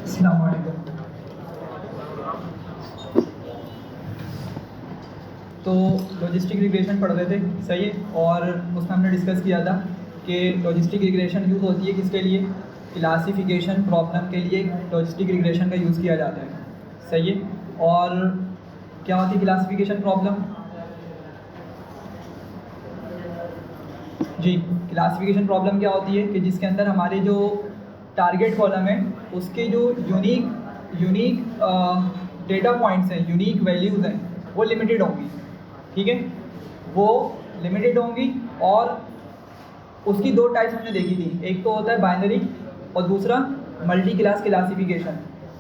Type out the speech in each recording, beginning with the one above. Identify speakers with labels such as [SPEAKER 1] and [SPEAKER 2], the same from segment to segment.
[SPEAKER 1] अस्सलाम वालेकुम। तो लॉजिस्टिक रिग्रेशन पढ़ रहे थे, सही है। और उसमें हमने डिस्कस किया था कि लॉजिस्टिक रिग्रेशन यूज़ होती है किसके लिए, क्लासिफिकेशन प्रॉब्लम के लिए लॉजिस्टिक रिग्रेशन का यूज़ किया जाता है, सही है। और क्या होती है क्लासिफिकेशन प्रॉब्लम? जी, क्लासिफिकेशन प्रॉब्लम क्या होती है कि जिसके अंदर हमारे जो टारगेट कॉलम है उसके जो यूनिक डेटा पॉइंट्स हैं, यूनिक वैल्यूज़ हैं, वो लिमिटेड होंगी, ठीक है। वो लिमिटेड होंगी और उसकी दो टाइप्स हमने देखी थी, एक तो होता है बाइनरी और दूसरा मल्टी क्लास क्लासिफिकेशन,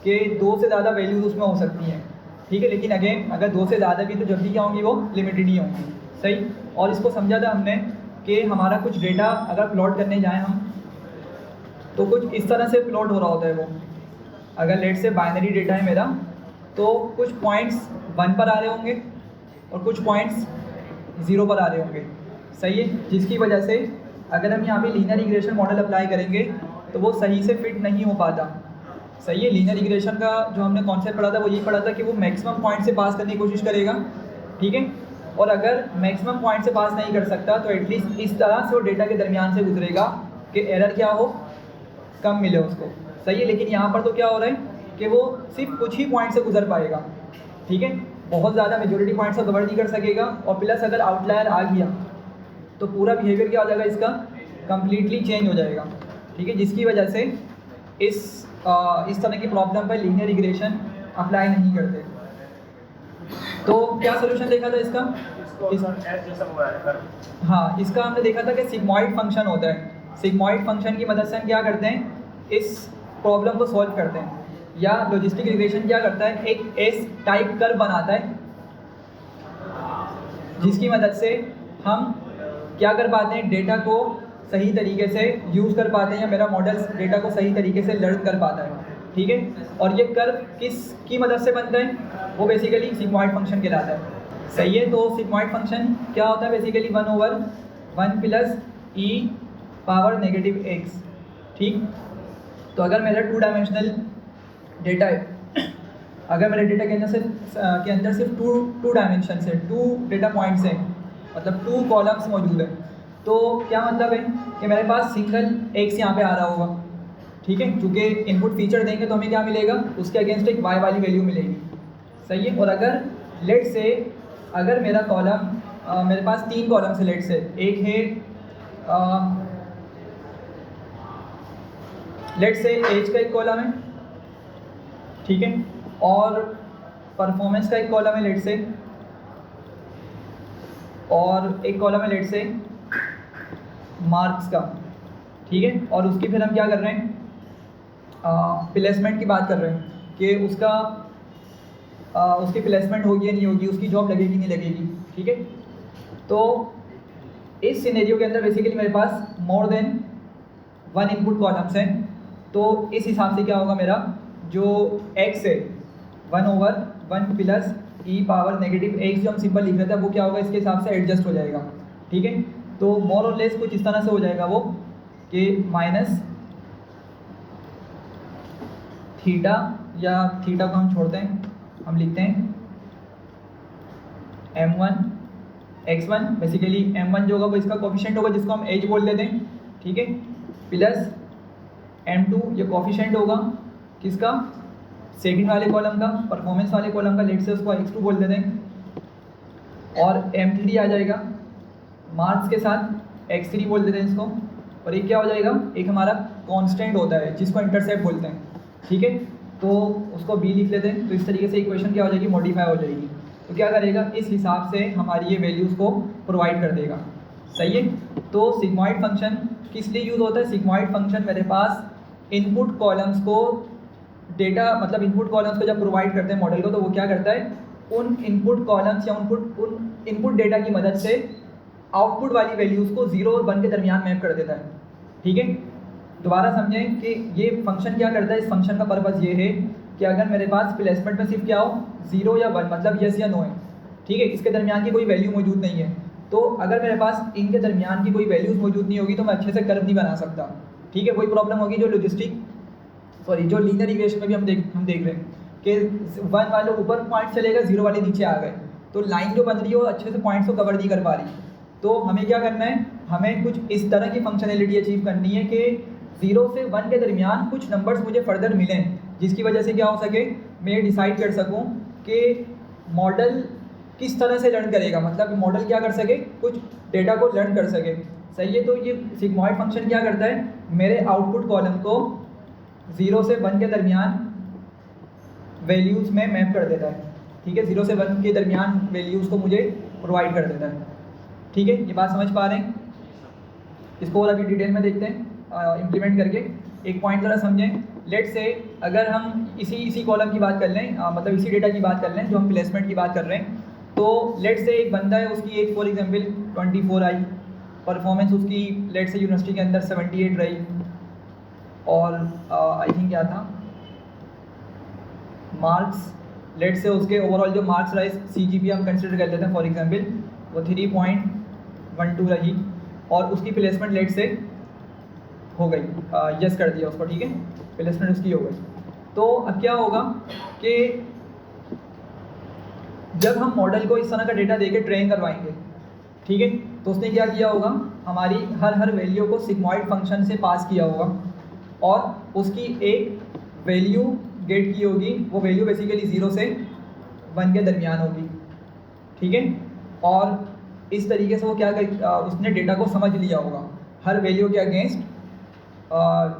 [SPEAKER 1] के दो से ज़्यादा वैल्यूज़ उसमें हो सकती हैं, ठीक है। लेकिन अगेन अगर दो से ज़्यादा भी तो जब भी क्या होंगी वो लिमिटेड ही होंगी, सही। और इसको समझा था हमने कि हमारा कुछ डेटा अगर प्लॉट करने जाएँ हम तो कुछ इस तरह से प्लॉट हो रहा होता है वो। अगर लेट से बाइनरी डेटा है मेरा तो कुछ पॉइंट्स 1 पर आ रहे होंगे और कुछ पॉइंट्स 0 पर आ रहे होंगे, सही है। जिसकी वजह से अगर हम यहाँ पे लीनियर रिग्रेशन मॉडल अप्लाई करेंगे तो वो सही से फिट नहीं हो पाता, सही है। लीनियर रिग्रेशन का जो हमने कॉन्सेप्ट पढ़ा था वो यही पढ़ा था कि वो मैक्सिमम पॉइंट से पास करने की कोशिश करेगा, ठीक है। और अगर मैक्सिमम पॉइंट से पास नहीं कर सकता तो एटलीस्ट इस तरह से वो डेटा के दरमियान से गुजरेगा कि एरर क्या हो, कम मिले उसको, सही है। लेकिन यहाँ पर तो क्या हो रहा है कि वो सिर्फ कुछ ही पॉइंट से गुजर पाएगा, ठीक है। बहुत ज़्यादा मेजोरिटी पॉइंट्स को कवर नहीं कर सकेगा और प्लस अगर आउटलायर आ गया तो पूरा बिहेवियर क्या हो जाएगा इसका, कम्प्लीटली चेंज हो जाएगा, ठीक है। जिसकी वजह से इस तरह की प्रॉब्लम पर लीनियर रिग्रेशन अप्लाई नहीं करते। तो क्या सोल्यूशन देखा था इसका? हाँ, इसका हमने देखा था कि सिग्मॉइड फंक्शन होता है। सिग्मॉइड फंक्शन की मदद से हम क्या करते हैं, इस प्रॉब्लम को सॉल्व करते हैं। या लॉजिस्टिक रिग्रेशन क्या करता है, एक एस टाइप कर्व बनाता है जिसकी मदद से हम क्या कर पाते हैं, डेटा को सही तरीके से यूज़ कर पाते हैं या मेरा मॉडल डेटा को सही तरीके से लर्न कर पाता है, ठीक है। और ये कर्व किस की मदद से बनता है, वो बेसिकली सिग्मॉइड फंक्शन कहलाता है, सही है। तो सिग्मॉइड फंक्शन क्या होता है, बेसिकली 1/1 प्लस ई पावर नेगेटिव एक्स, ठीक। तो अगर मेरा 2 डायमेंशनल डेटा है, अगर मेरे डेटा के अंदर सिर्फ टू डायमेंशन है, 2 डेटा पॉइंट्स हैं, मतलब 2 कॉलम्स मौजूद हैं, तो क्या मतलब है कि मेरे पास सिंगल एक्स यहाँ पे आ रहा होगा, ठीक है। चूँकि इनपुट फीचर देंगे तो हमें क्या मिलेगा, उसके अगेंस्ट एक वाई वाली वैल्यू मिलेगी, सही है। और अगर लेट से अगर मेरा कॉलम मेरे पास 3 कॉलम्स है, लेट से एक है लेट से एज का एक कॉलम है, ठीक है, और परफॉर्मेंस का एक कॉलम है लेट से, और एक कॉलम है लेट से मार्क्स का, ठीक है। और उसकी फिर हम क्या कर रहे हैं, प्लेसमेंट की बात कर रहे हैं कि उसकी प्लेसमेंट होगी या नहीं होगी, उसकी जॉब लगेगी नहीं लगेगी, ठीक है। तो इस सिनेरियो के अंदर बेसिकली मेरे पास मोर देन 1 इनपुट कॉलम्स हैं, तो इस हिसाब से क्या होगा, मेरा जो x है 1/1 प्लस ई पावर नेगेटिव एक्स जो हम सिंपल लिख रहे थे वो क्या होगा, इसके हिसाब से एडजस्ट हो जाएगा, ठीक है। तो मोर और लेस कुछ इस तरह से हो जाएगा वो कि माइनस थीटा, या थीटा को हम छोड़ते हैं, हम लिखते हैं m1 x1, बेसिकली m1 जो होगा वो इसका कोफिशिएंट होगा जिसको हम एज बोल देते हैं, ठीक है, प्लस m2 ये कोफिशिएंट होगा किसका, सेकंड वाले कॉलम का, परफॉर्मेंस वाले कॉलम का, लेट से उसको x2 बोल देते हैं, और m3 आ जाएगा मार्क्स के साथ x3 बोल देते हैं इसको। और एक क्या हो जाएगा, एक हमारा कांस्टेंट होता है जिसको इंटरसेप्ट बोलते हैं, ठीक है, तो उसको b लिख लेते हैं। तो इस तरीके से इक्वेशन क्या हो जाएगी, मॉडिफाई हो जाएगी। तो क्या करेगा, इस हिसाब से हमारी ये वैल्यूज़ को प्रोवाइड कर देगा, सही है। तो सिग्मॉइड फंक्शन किस लिए यूज़ होता है, सिग्मॉइड फंक्शन मेरे पास इनपुट कॉलम्स को डेटा, मतलब इनपुट कॉलम्स को जब प्रोवाइड करते हैं मॉडल को, तो वो क्या करता है, उन इनपुट कॉलम्स या उन इनपुट डेटा की मदद से आउटपुट वाली वैल्यूज़ को 0 और 1 के दरमियान मैप कर देता है, ठीक है। दोबारा समझें कि ये फंक्शन क्या करता है, इस फंक्शन का पर्पज़ ये है कि अगर मेरे पास प्लेसमेंट में सिर्फ क्या हो 0 या 1, मतलब यस या नो है, ठीक है, इसके दरमियान की कोई वैल्यू मौजूद नहीं है, तो अगर मेरे पास इनके दरमियान की कोई वैल्यूज़ मौजूद नहीं होगी तो मैं अच्छे से कर्व नहीं बना सकता, ठीक है। वही प्रॉब्लम होगी जो लॉजिस्टिक सॉरी जो लीनियर इक्वेशन में भी हम देख रहे हैं कि 1 वाले ऊपर पॉइंट चलेगा, 0 वाले नीचे आ गए, तो लाइन जो बन रही है वो अच्छे से पॉइंट्स को कवर नहीं कर पा रही। तो हमें क्या करना है, हमें कुछ इस तरह की फंक्शनैलिटी अचीव करनी है कि 0 से 1 के दरमियान कुछ नंबर्स मुझे फर्दर मिलें, जिसकी वजह से क्या हो सके, मैं ये डिसाइड कर सकूं कि मॉडल किस तरह से लर्न करेगा, मतलब मॉडल क्या कर सके, कुछ डेटा को लर्न कर सके। सही है। तो ये सिग्मॉइड फंक्शन क्या करता है, मेरे आउटपुट कॉलम को 0 से 1 के दरमियान वैल्यूज़ में मैप कर देता है। ठीक है, 0 से 1 के दरमियान वैल्यूज़ को मुझे प्रोवाइड कर देता है। ठीक है, ये बात समझ पा रहे हैं? इसको और अभी डिटेल में देखते हैं इम्प्लीमेंट करके। एक पॉइंट ज़रा समझें। लेट से अगर हम इसी कॉलम की बात कर लें, मतलब इसी डेटा की बात कर लें जो हम प्लेसमेंट की बात कर रहे हैं, तो लेट से एक बंदा है, उसकी एक फॉर एग्जांपल 24 आई, परफॉर्मेंस उसकी लेट से यूनिवर्सिटी के अंदर 78 रही, और आई थिंक क्या था, मार्क्स लेट से उसके ओवरऑल जो मार्क्स रहे CGPA हम कंसिडर कर लेते हैं फॉर एग्जांपल, वो 3.12 रही, और उसकी प्लेसमेंट लेट से हो गई, यस कर दिया उसको। ठीक है, प्लेसमेंट उसकी हो गई। तो अब क्या होगा कि जब हम मॉडल को इस तरह का डेटा देके ट्रेन करवाएंगे, ठीक है, तो उसने क्या किया होगा, हमारी हर वैल्यू को सिग्मॉइड फंक्शन से पास किया होगा, और उसकी एक वैल्यू गेट की होगी। वो वैल्यू बेसिकली 0 से 1 के दरमियान होगी। ठीक है, और इस तरीके से वो क्या उसने डेटा को समझ लिया होगा, हर वैल्यू के अगेंस्ट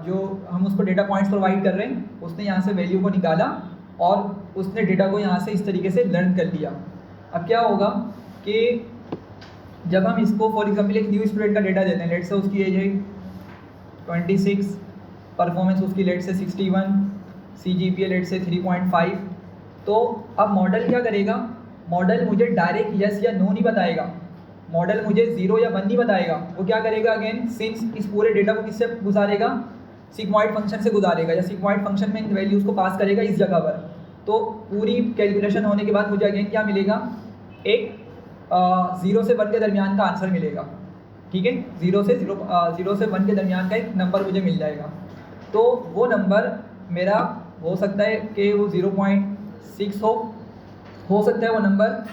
[SPEAKER 1] जो हम उसको डेटा पॉइंट्स प्रोवाइड कर रहे हैं, उसने यहाँ से वैल्यू को निकाला और उसने डेटा को यहाँ से इस तरीके से लर्न कर लिया। अब क्या होगा कि जब हम इसको फॉर एग्जांपल एक न्यू स्टूडेंट का डेटा देते हैं, लेट से उसकी एज है 26, परफॉर्मेंस उसकी लेट से 61, CGPA लेट से 3.5, तो अब मॉडल क्या करेगा, मॉडल मुझे डायरेक्ट यस या नो नहीं बताएगा, मॉडल मुझे 0 या 1 नहीं बताएगा। वो क्या करेगा, अगेन सिंस इस पूरे डेटा को किससे गुजारेगा, सिग्मॉइड फंक्शन से गुजारेगा, या सिग्मॉइड फंक्शन में इन वैल्यूज़ को पास करेगा इस जगह पर। तो पूरी कैलकुलेशन होने के बाद मुझे अगेन क्या मिलेगा, एक 0 से 1 के दरमियान का आंसर मिलेगा। ठीक है, 0 से 1 के दरमियान का एक नंबर मुझे मिल जाएगा। तो वो नंबर मेरा हो सकता है कि वो 0.6 हो सकता है वो नंबर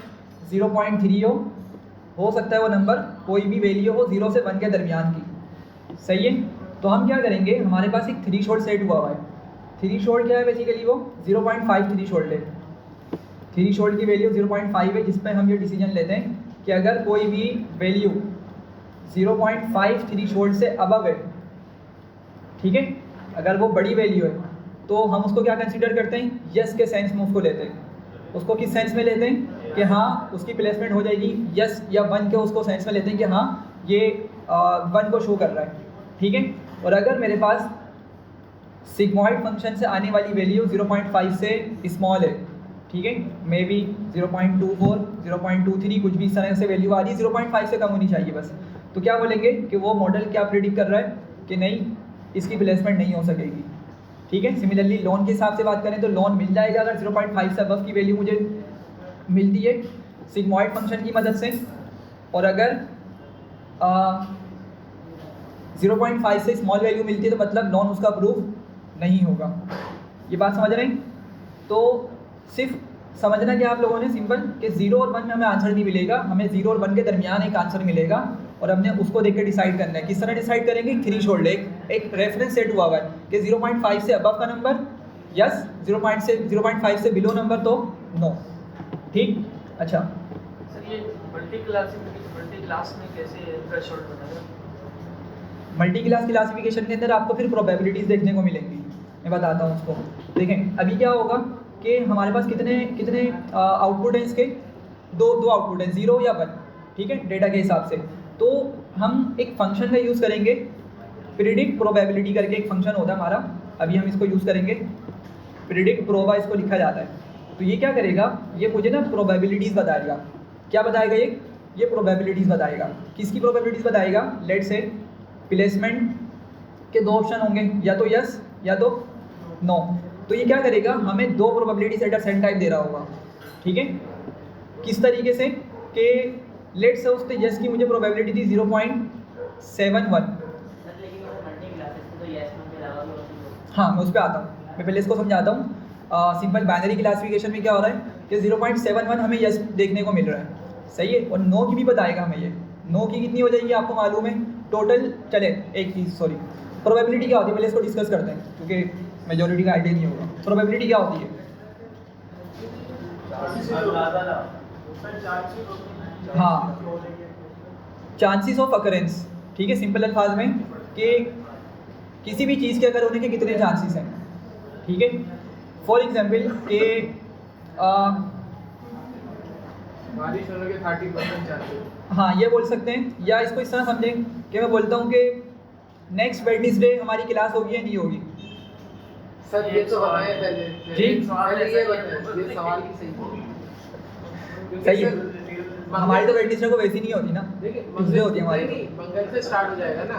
[SPEAKER 1] 0.3 हो सकता है वो नंबर कोई भी वैल्यू हो 0 से 1 के दरमियान की। सही है। तो हम क्या करेंगे, हमारे पास एक थ्रीशोल्ड सेट हुआ है। थ्रीशोल्ड क्या है, बेसिकली वो 0.5 थ्रीशोल्ड है। थ्रीशोल्ड की वैल्यू 0.5 है, जिसमें हम ये डिसीजन लेते हैं कि अगर कोई भी वैल्यू 0.5 थ्रीशोल्ड से अबव है, ठीक है, अगर वो बड़ी वैल्यू है, तो हम उसको क्या कंसीडर करते हैं, यस के सेंस में उसको लेते हैं। उसको किस सेंस में लेते हैं कि हाँ उसकी प्लेसमेंट हो जाएगी, यस या 1 के उसको सेंस में लेते हैं कि हाँ ये 1 को शो कर रहा है। ठीक है, और अगर मेरे पास सिग्मॉइड फंक्शन से आने वाली वैल्यू 0.5 से स्मॉल है, ठीक है, मे बी 0.24, 0.23, कुछ भी इस तरह से वैल्यू आ रही है, 0.5 से कम होनी चाहिए बस, तो क्या बोलेंगे कि वो मॉडल क्या प्रेडिक्ट कर रहा है कि नहीं, इसकी प्लेसमेंट नहीं हो सकेगी। ठीक है, सिमिलरली लोन के हिसाब से बात करें तो लोन मिल जाएगा अगर 0.5 से अबव की वैल्यू मुझे मिलती है सिग्मॉइड फंक्शन की मदद से, और अगर 0.5 से स्मॉल वैल्यू मिलती है तो मतलब लोन उसका अप्रूव नहीं होगा। ये बात समझ रहे हैं? तो सिर्फ समझना क्या आप लोगों ने, सिंपल कि 0 और 1 में हमें आंसर नहीं मिलेगा, हमें 0 और 1 के दरमियान एक आंसर मिलेगा, और हमने उसको देख के डिसाइड करना है। किस तरह डिसाइड करेंगे, थ्रीशोल्ड एक रेफरेंस सेट हुआ है कि 0.5 से अबव का नंबर यस, 0.5 से बिलो नंबर तो नो। ठीक, अच्छा
[SPEAKER 2] सर ये मल्टी क्लास में कैसे थ्रेशोल्ड बनेगा?
[SPEAKER 1] मल्टी क्लास क्लासिफिकेशन के अंदर आपको फिर प्रोबेबिलिटीज़ देखने को मिलेंगी, मैं बताता हूँ उसको। देखें अभी क्या होगा कि हमारे पास कितने आउटपुट हैं, इसके दो आउटपुट हैं, 0 या 1, ठीक है, डेटा के हिसाब से। तो हम एक फंक्शन का यूज़ करेंगे, प्रिडिक्ट प्रोबेबिलिटी करके एक फंक्शन होता है हमारा, अभी हम इसको यूज़ करेंगे, प्रिडिक्ट प्रोबा इसको लिखा जाता है। तो ये क्या करेगा, ये मुझे ना प्रोबेबिलिटीज़ बताएगा। क्या बताएगा ये प्रोबेबिलिटीज़ बताएगा। किसकी प्रोबेबिलिटीज़ बताएगा, लेट से प्लेसमेंट के 2 ऑप्शन होंगे, या तो यस या तो नो। तो ये क्या करेगा, हमें 2 probability set of send type दे रहा होगा। ठीक है, किस तरीके से कि लेट से उसने यस की मुझे प्रोबेबिलिटी थी 0.71। हाँ मैं उस पर आता हूँ। मैं पहले इसको समझाता हूँ। सिंपल बाइनरी क्लासिफिकेशन में क्या हो रहा है कि 0.71 हमें यस देखने को मिल रहा है, सही है, और नो की भी बताएगा हमें ये। नो की कितनी हो जाएगी आपको मालूम है टोटल। चले एक चीज़, सॉरी, प्रोबेबिलिटी क्या होती है पहले इसको डिस्कस करते हैं, क्योंकि मेजोरिटी का आइडिया नहीं होगा। प्रोबेबिलिटी क्या होती है? हाँ, चांसेस ऑफ अकरेंस, ठीक है, सिंपल अल्फाज में कि किसी भी चीज़ के अगर होने के कितने चांसेस हैं, ठीक है। फॉर एग्जांपल कि
[SPEAKER 3] बारिश होने के 30% चांसेस।
[SPEAKER 1] हाँ, ये बोल सकते हैं, या इसको इस तरह समझें कि मैं बोलता हूँ कि नेक्स्ट वेडनेसडे हमारी क्लास होगी या नहीं होगी।
[SPEAKER 3] सर ये तो बताएं पहले।
[SPEAKER 1] जी?
[SPEAKER 3] पहले ये बताएं, ये सवाल की सही
[SPEAKER 1] सही है, हमारी तो वेडनेसडे को वैसी नहीं होती ना,
[SPEAKER 3] देखिए
[SPEAKER 1] ट्यूसडे होती है हमारी।
[SPEAKER 3] नहीं, मंगल से स्टार्ट हो जाएगा ना,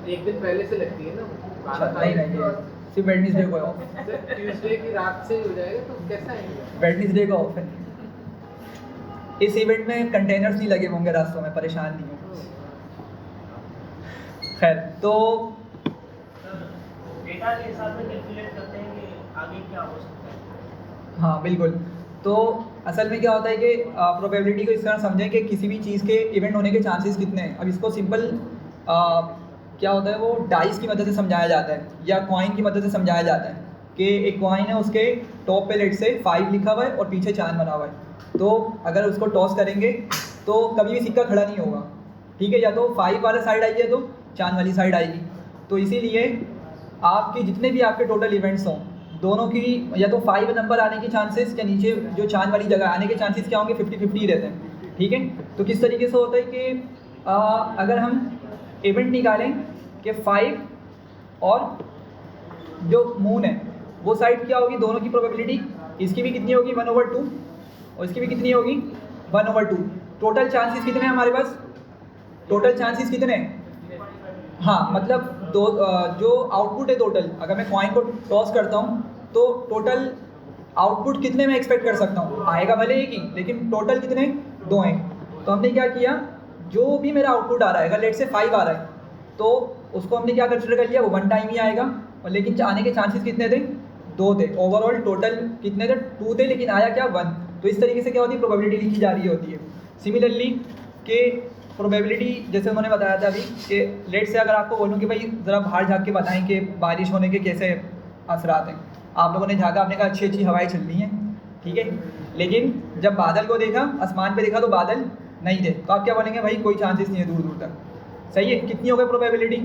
[SPEAKER 3] एक दिन पहले से लगती है ना।
[SPEAKER 1] अच्छा, नहीं नहीं, ये सिर्फ वेडनेसडे को ऑफ है,
[SPEAKER 3] ट्यूसडे की रात से ही हो जाएगा, तो कैसा है?
[SPEAKER 1] वेडनेसडे का ऑफ है। इस इवेंट में कंटेनर्स नहीं लगे होंगे रास्तों में, परेशान नहीं हो। खैर, तो
[SPEAKER 2] डेटा के हिसाब से कैलकुलेट करते हैं कि आगे क्या हो सकता है।
[SPEAKER 1] हाँ बिल्कुल, तो असल में क्या होता है कि प्रोबेबिलिटी को इस तरह समझें कि किसी भी चीज़ के इवेंट होने के चांसेस कितने हैं। अब इसको सिंपल क्या होता है, वो डाइस की मदद से समझाया जाता है या कॉइन की मदद से समझाया जाता है कि एक कॉइन है, उसके टॉप पे लेट से 5 लिखा हुआ है और पीछे चांद बना हुआ है। तो अगर उसको टॉस करेंगे तो कभी भी सिक्का खड़ा नहीं होगा, ठीक है, या तो 5 वाला साइड आएगी या तो चांद वाली साइड आएगी। तो इसीलिए आपके जितने भी आपके टोटल इवेंट्स हों, दोनों की या तो 5 नंबर आने की चांसेस या नीचे जो चांद वाली जगह आने के चांसेस क्या होंगे, 50-50 ही रहते हैं, ठीक है। तो किस तरीके से होता है कि अगर हम इवेंट निकालें कि 5 और जो मून है वो साइड क्या होगी, दोनों की प्रोबेबिलिटी, इसकी भी कितनी होगी 1/2 और इसकी भी कितनी होगी 1/2। टोटल चांसेस कितने हैं हमारे पास, टोटल चांसेस कितने हैं? हाँ, मतलब दो जो आउटपुट है टोटल, अगर मैं कॉइन को टॉस करता हूँ तो टोटल आउटपुट कितने में एक्सपेक्ट कर सकता हूँ, आएगा भले एक ही, लेकिन टोटल कितने, 2 हैं। तो हमने क्या किया, जो भी मेरा आउटपुट आ रहा है, अगर लेट से 5 आ रहा है तो उसको हमने क्या कंसिडर कर लिया, वो 1 टाइम ही आएगा, और लेकिन आने के चांसेस कितने थे, 2 थे। ओवरऑल टोटल कितने थे, 2 थे, लेकिन आया क्या, 1। तो इस तरीके से क्या होती है, प्रोबेबिलिटी लिखी जा रही होती है। सिमिलरली कि प्रोबेबिलिटी जैसे उन्होंने बताया था अभी कि लेट से अगर आपको बोलूँ कि भाई ज़रा बाहर झाँक के बताएं कि बारिश होने के कैसे असरात हैं, आप लोगों ने झाँका, आपने कहा अच्छी अच्छी हवाएं चल रही हैं, ठीक है, लेकिन जब बादल को देखा, आसमान पे देखा तो बादल नहीं थे, तो आप क्या बोलेंगे, भाई कोई चांसेस नहीं है दूर दूर तक, सही है। कितनी हो गई प्रोबेबिलिटी,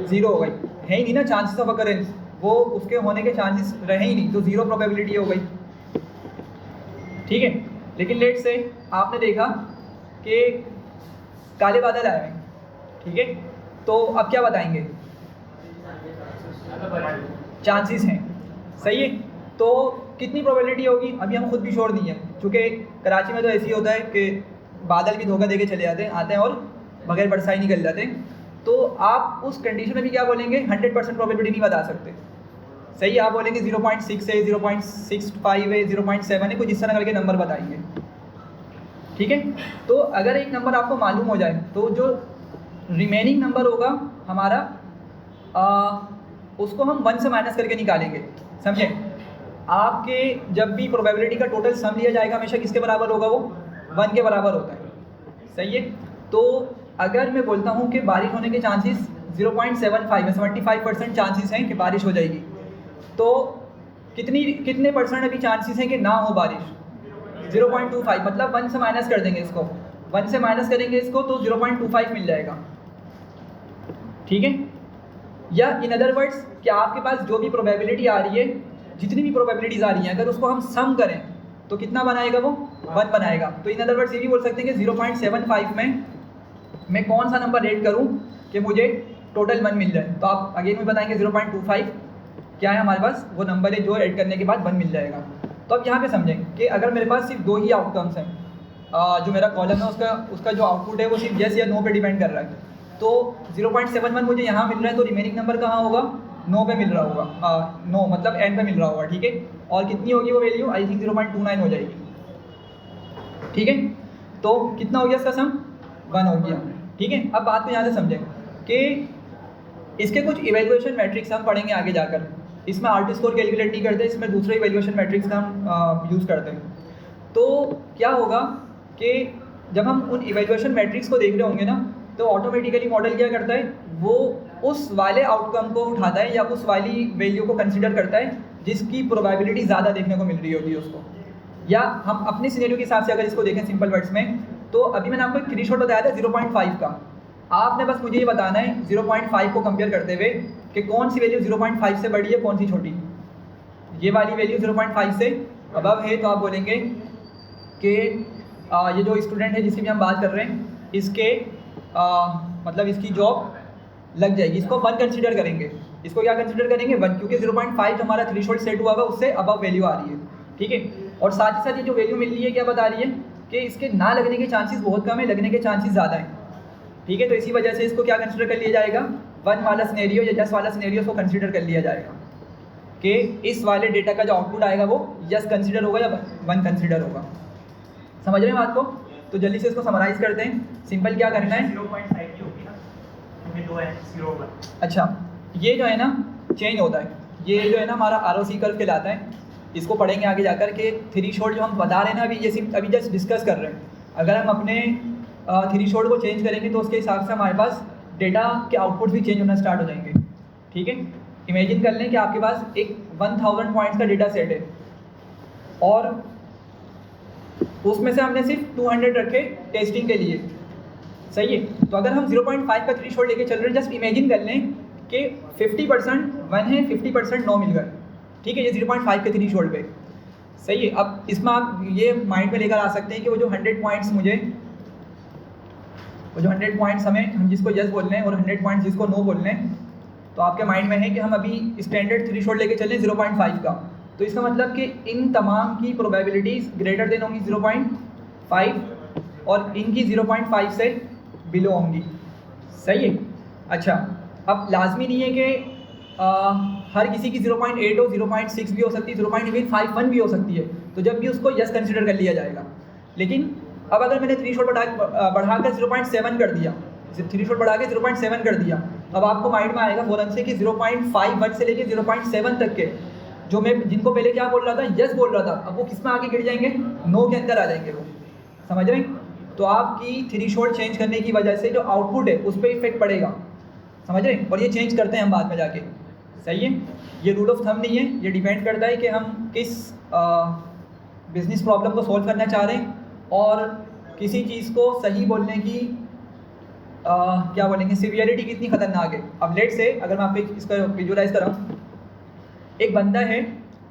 [SPEAKER 1] 0 हो गई, है ही नहीं ना चांसेस ऑफ अकरेंस, वो उसके होने के चांसेस रहे ही नहीं, तो 0 प्रोबेबिलिटी हो गई, ठीक है। लेकिन लेट से आपने देखा कि काले बादल आए हैं, ठीक है, तो अब क्या बताएंगे, चांसेस हैं, सही है। तो कितनी प्रोबेबिलिटी होगी, अभी हम खुद भी श्योर नहीं है, क्योंकि कराची में तो ऐसे ही होता है कि बादल भी धोखा देके चले आते हैं और बगैर बरसाई निकल जाते हैं। तो आप उस कंडीशन में भी क्या बोलेंगे, 100% प्रोबेबिलिटी नहीं बता सकते, सही, आप बोलेंगे 0.6 है, 0.65 है, 0.7 है, कुछ इस तरह करके नंबर बताएंगे, ठीक है। तो अगर एक नंबर आपको मालूम हो जाए तो जो रिमेनिंग नंबर होगा हमारा उसको हम 1 से माइनस करके निकालेंगे, समझे। आपके जब भी प्रोबेबिलिटी का टोटल सम लिया जाएगा हमेशा किसके बराबर होगा, वो 1 के बराबर होता है, सही है। तो अगर मैं बोलता हूँ कि बारिश होने के चांसेस 0.75 है, 75% चांसेस हैं कि बारिश हो जाएगी, तो कितने परसेंट अभी चांसेस हैं कि ना हो बारिश, 0.25, मतलब 1 से माइनस कर देंगे इसको, 1 से माइनस करेंगे इसको तो 0.25 मिल जाएगा, ठीक है। या इन अदर वर्ड्स कि आपके पास जो भी प्रोबेबिलिटी आ रही है, जितनी भी प्रोबेबिलिटीज़ आ रही हैं, अगर उसको हम सम करें तो कितना बनाएगा, वो 1 बनाएगा। तो इन अदर वर्ड्स ये भी बोल सकते हैं कि 0.75 में मैं कौन सा नंबर ऐड करूं कि मुझे टोटल 1 मिल जाए। तो आप अगेन में बताएंगे 0.25 क्या है हमारे पास, वो नंबर है जो ऐड करने के बाद 1 मिल जाएगा। तो अब यहाँ पे समझें कि अगर मेरे पास सिर्फ 2 ही आउटकम्स हैं, जो मेरा कॉलम है उसका जो आउटपुट है वो सिर्फ येस या नो पे डिपेंड कर रहा है, तो 0.71 मुझे यहाँ मिल रहा है, तो रिमेनिंग नंबर कहाँ होगा, 9 पे मिल रहा होगा, 9 मतलब एंड पे मिल रहा होगा, ठीक है। और कितनी होगी वो वैल्यू, आई थिंक 0.29 हो जाएगी, ठीक है। तो कितना हो गया इसका सम, 1 हो गया, ठीक है। अब बात को यहाँ से समझें कि इसके कुछ इवेल्युएशन मैट्रिक्स हम पढ़ेंगे आगे जाकर। इसमें आरटी स्कोर कैलकुलेट नहीं करते, इसमें दूसरे इवेल्युएशन मैट्रिक्स का हम यूज़ करते हैं। तो क्या होगा कि जब हम उन इवेल्युएशन मैट्रिक्स को देख रहे होंगे ना, तो ऑटोमेटिकली मॉडल क्या करता है, वो उस वाले आउटकम को उठाता है या उस वाली वैल्यू को कंसिडर करता है जिसकी प्रोबेबिलिटी ज़्यादा देखने को मिल रही होगी उसको। या हम अपने सिनेरियो के हिसाब से अगर इसको देखें सिंपल वर्ड्स में, तो अभी मैंने आपको एक थ्री शॉट बताया था 0.5 का। आपने बस मुझे ये बताना है 0.5 को कंपेयर करते हुए कि कौन सी वैल्यू 0.5 से बड़ी है, कौन सी छोटी। ये वाली वैल्यू 0.5 से अबव है तो आप बोलेंगे कि ये जो स्टूडेंट है जिसकी भी हम बात कर रहे हैं इसके मतलब इसकी जॉब लग जाएगी। इसको 1 कंसीडर करेंगे। इसको क्या कंसीडर करेंगे 1, क्योंकि 0.5 हमारा थ्रेशोल्ड सेट हुआ हुआ उससे अबव वैल्यू आ रही है, ठीक है। और साथ ही साथ ये जो वैल्यू मिल रही है क्या बता रही है कि इसके ना लगने के चांसेस बहुत कम है, लगने के चांसेस ज़्यादा हैं, ठीक है। तो इसी वजह से इसको क्या कंसीडर कर लिया जाएगा, 1 वाला सिनेरियो या यस वाला सिनेरियो को कंसीडर कर लिया जाएगा कि इस वाले डेटा का जो आउटपुट आएगा वो यस कंसीडर होगा या 1 कंसीडर होगा। समझ रहे हैं बात को? तो जल्दी से इसको समराइज़ करते हैं। सिंपल क्या करना है,
[SPEAKER 4] 0.5 की होगी ना, क्योंकि 2 है 0
[SPEAKER 1] अच्छा ये जो है ना चेंज होता है, ये जो है ना हमारा ROC कर्व कहलाता है। इसको पढ़ेंगे आगे जाकर के थ्रेशोल्ड जो हम बता रहे हैं ना अभी, ये सिर्फ अभी जस्ट डिस्कस कर रहे हैं। अगर हम अपने थ्रेशोल्ड को चेंज करेंगे तो उसके हिसाब से हमारे पास डेटा के आउटपुट भी चेंज होना स्टार्ट हो जाएंगे, ठीक है। इमेजिन कर लें कि आपके पास एक 1000 पॉइंट्स का डेटा सेट है और उसमें से हमने सिर्फ 200 रखे टेस्टिंग के लिए, सही है। तो अगर हम 0.5 का थ्रेशोल्ड लेके चल रहे हैं, जस्ट इमेजिन कर लें कि 50% 1 है, 50% नो मिल गए, ठीक है, ये 0.5 के थ्रेशोल्ड पे, सही है। अब इसमें आप ये माइंड में लेकर आ सकते हैं कि वो जो 100 पॉइंट्स वो जो 100 पॉइंट्स हम जिसको यस बोल रहे हैं और 100 पॉइंट्स जिसको नो बोल रहे हैं, तो आपके माइंड में है कि हम अभी स्टैंडर्ड थ्रेशोल्ड लेके चलें 0.5 का। तो इसका मतलब कि इन तमाम की प्रोबेबिलिटीज़ ग्रेटर देन होंगी 0.5 और इनकी 0.5 से बिलो होंगी, सही है। अच्छा, अब लाजमी नहीं है कि हर किसी की 0.8 हो, 0.6 भी हो सकती है, 0.51 भी हो सकती है, तो जब भी उसको यस कंसिडर कर लिया जाएगा। लेकिन अब अगर मैंने थ्रेशोल्ड बढ़ाकर 0.7 कर दिया, थ्रेशोल्ड बढ़ा के 0.7 कर दिया, अब आपको माइंड में आएगा फ़ौरन से कि 0.51 से लेके 0.7 तक के जो मैं जिनको पहले क्या बोल रहा था, यस बोल रहा था, अब वो किस में आगे गिर जाएंगे, नो के अंदर आ जाएंगे वो, समझ रहे हैं। तो आपकी थ्रेशोल्ड चेंज करने की वजह से जो आउटपुट है उस पर इफेक्ट पड़ेगा, समझ रहे हैं। और ये चेंज करते हैं हम बाद में जाके, सही है। ये रूल ऑफ थंब नहीं है, ये डिपेंड करता है कि हम किस बिजनेस प्रॉब्लम को सॉल्व करना चाह रहे हैं और किसी चीज़ को सही बोलने की क्या बोलेंगे, सीवियरिटी कितनी खतरनाक है। अब लेट से अगर मैं आपको इसका विजुअलाइज कराऊँ, एक बंदा है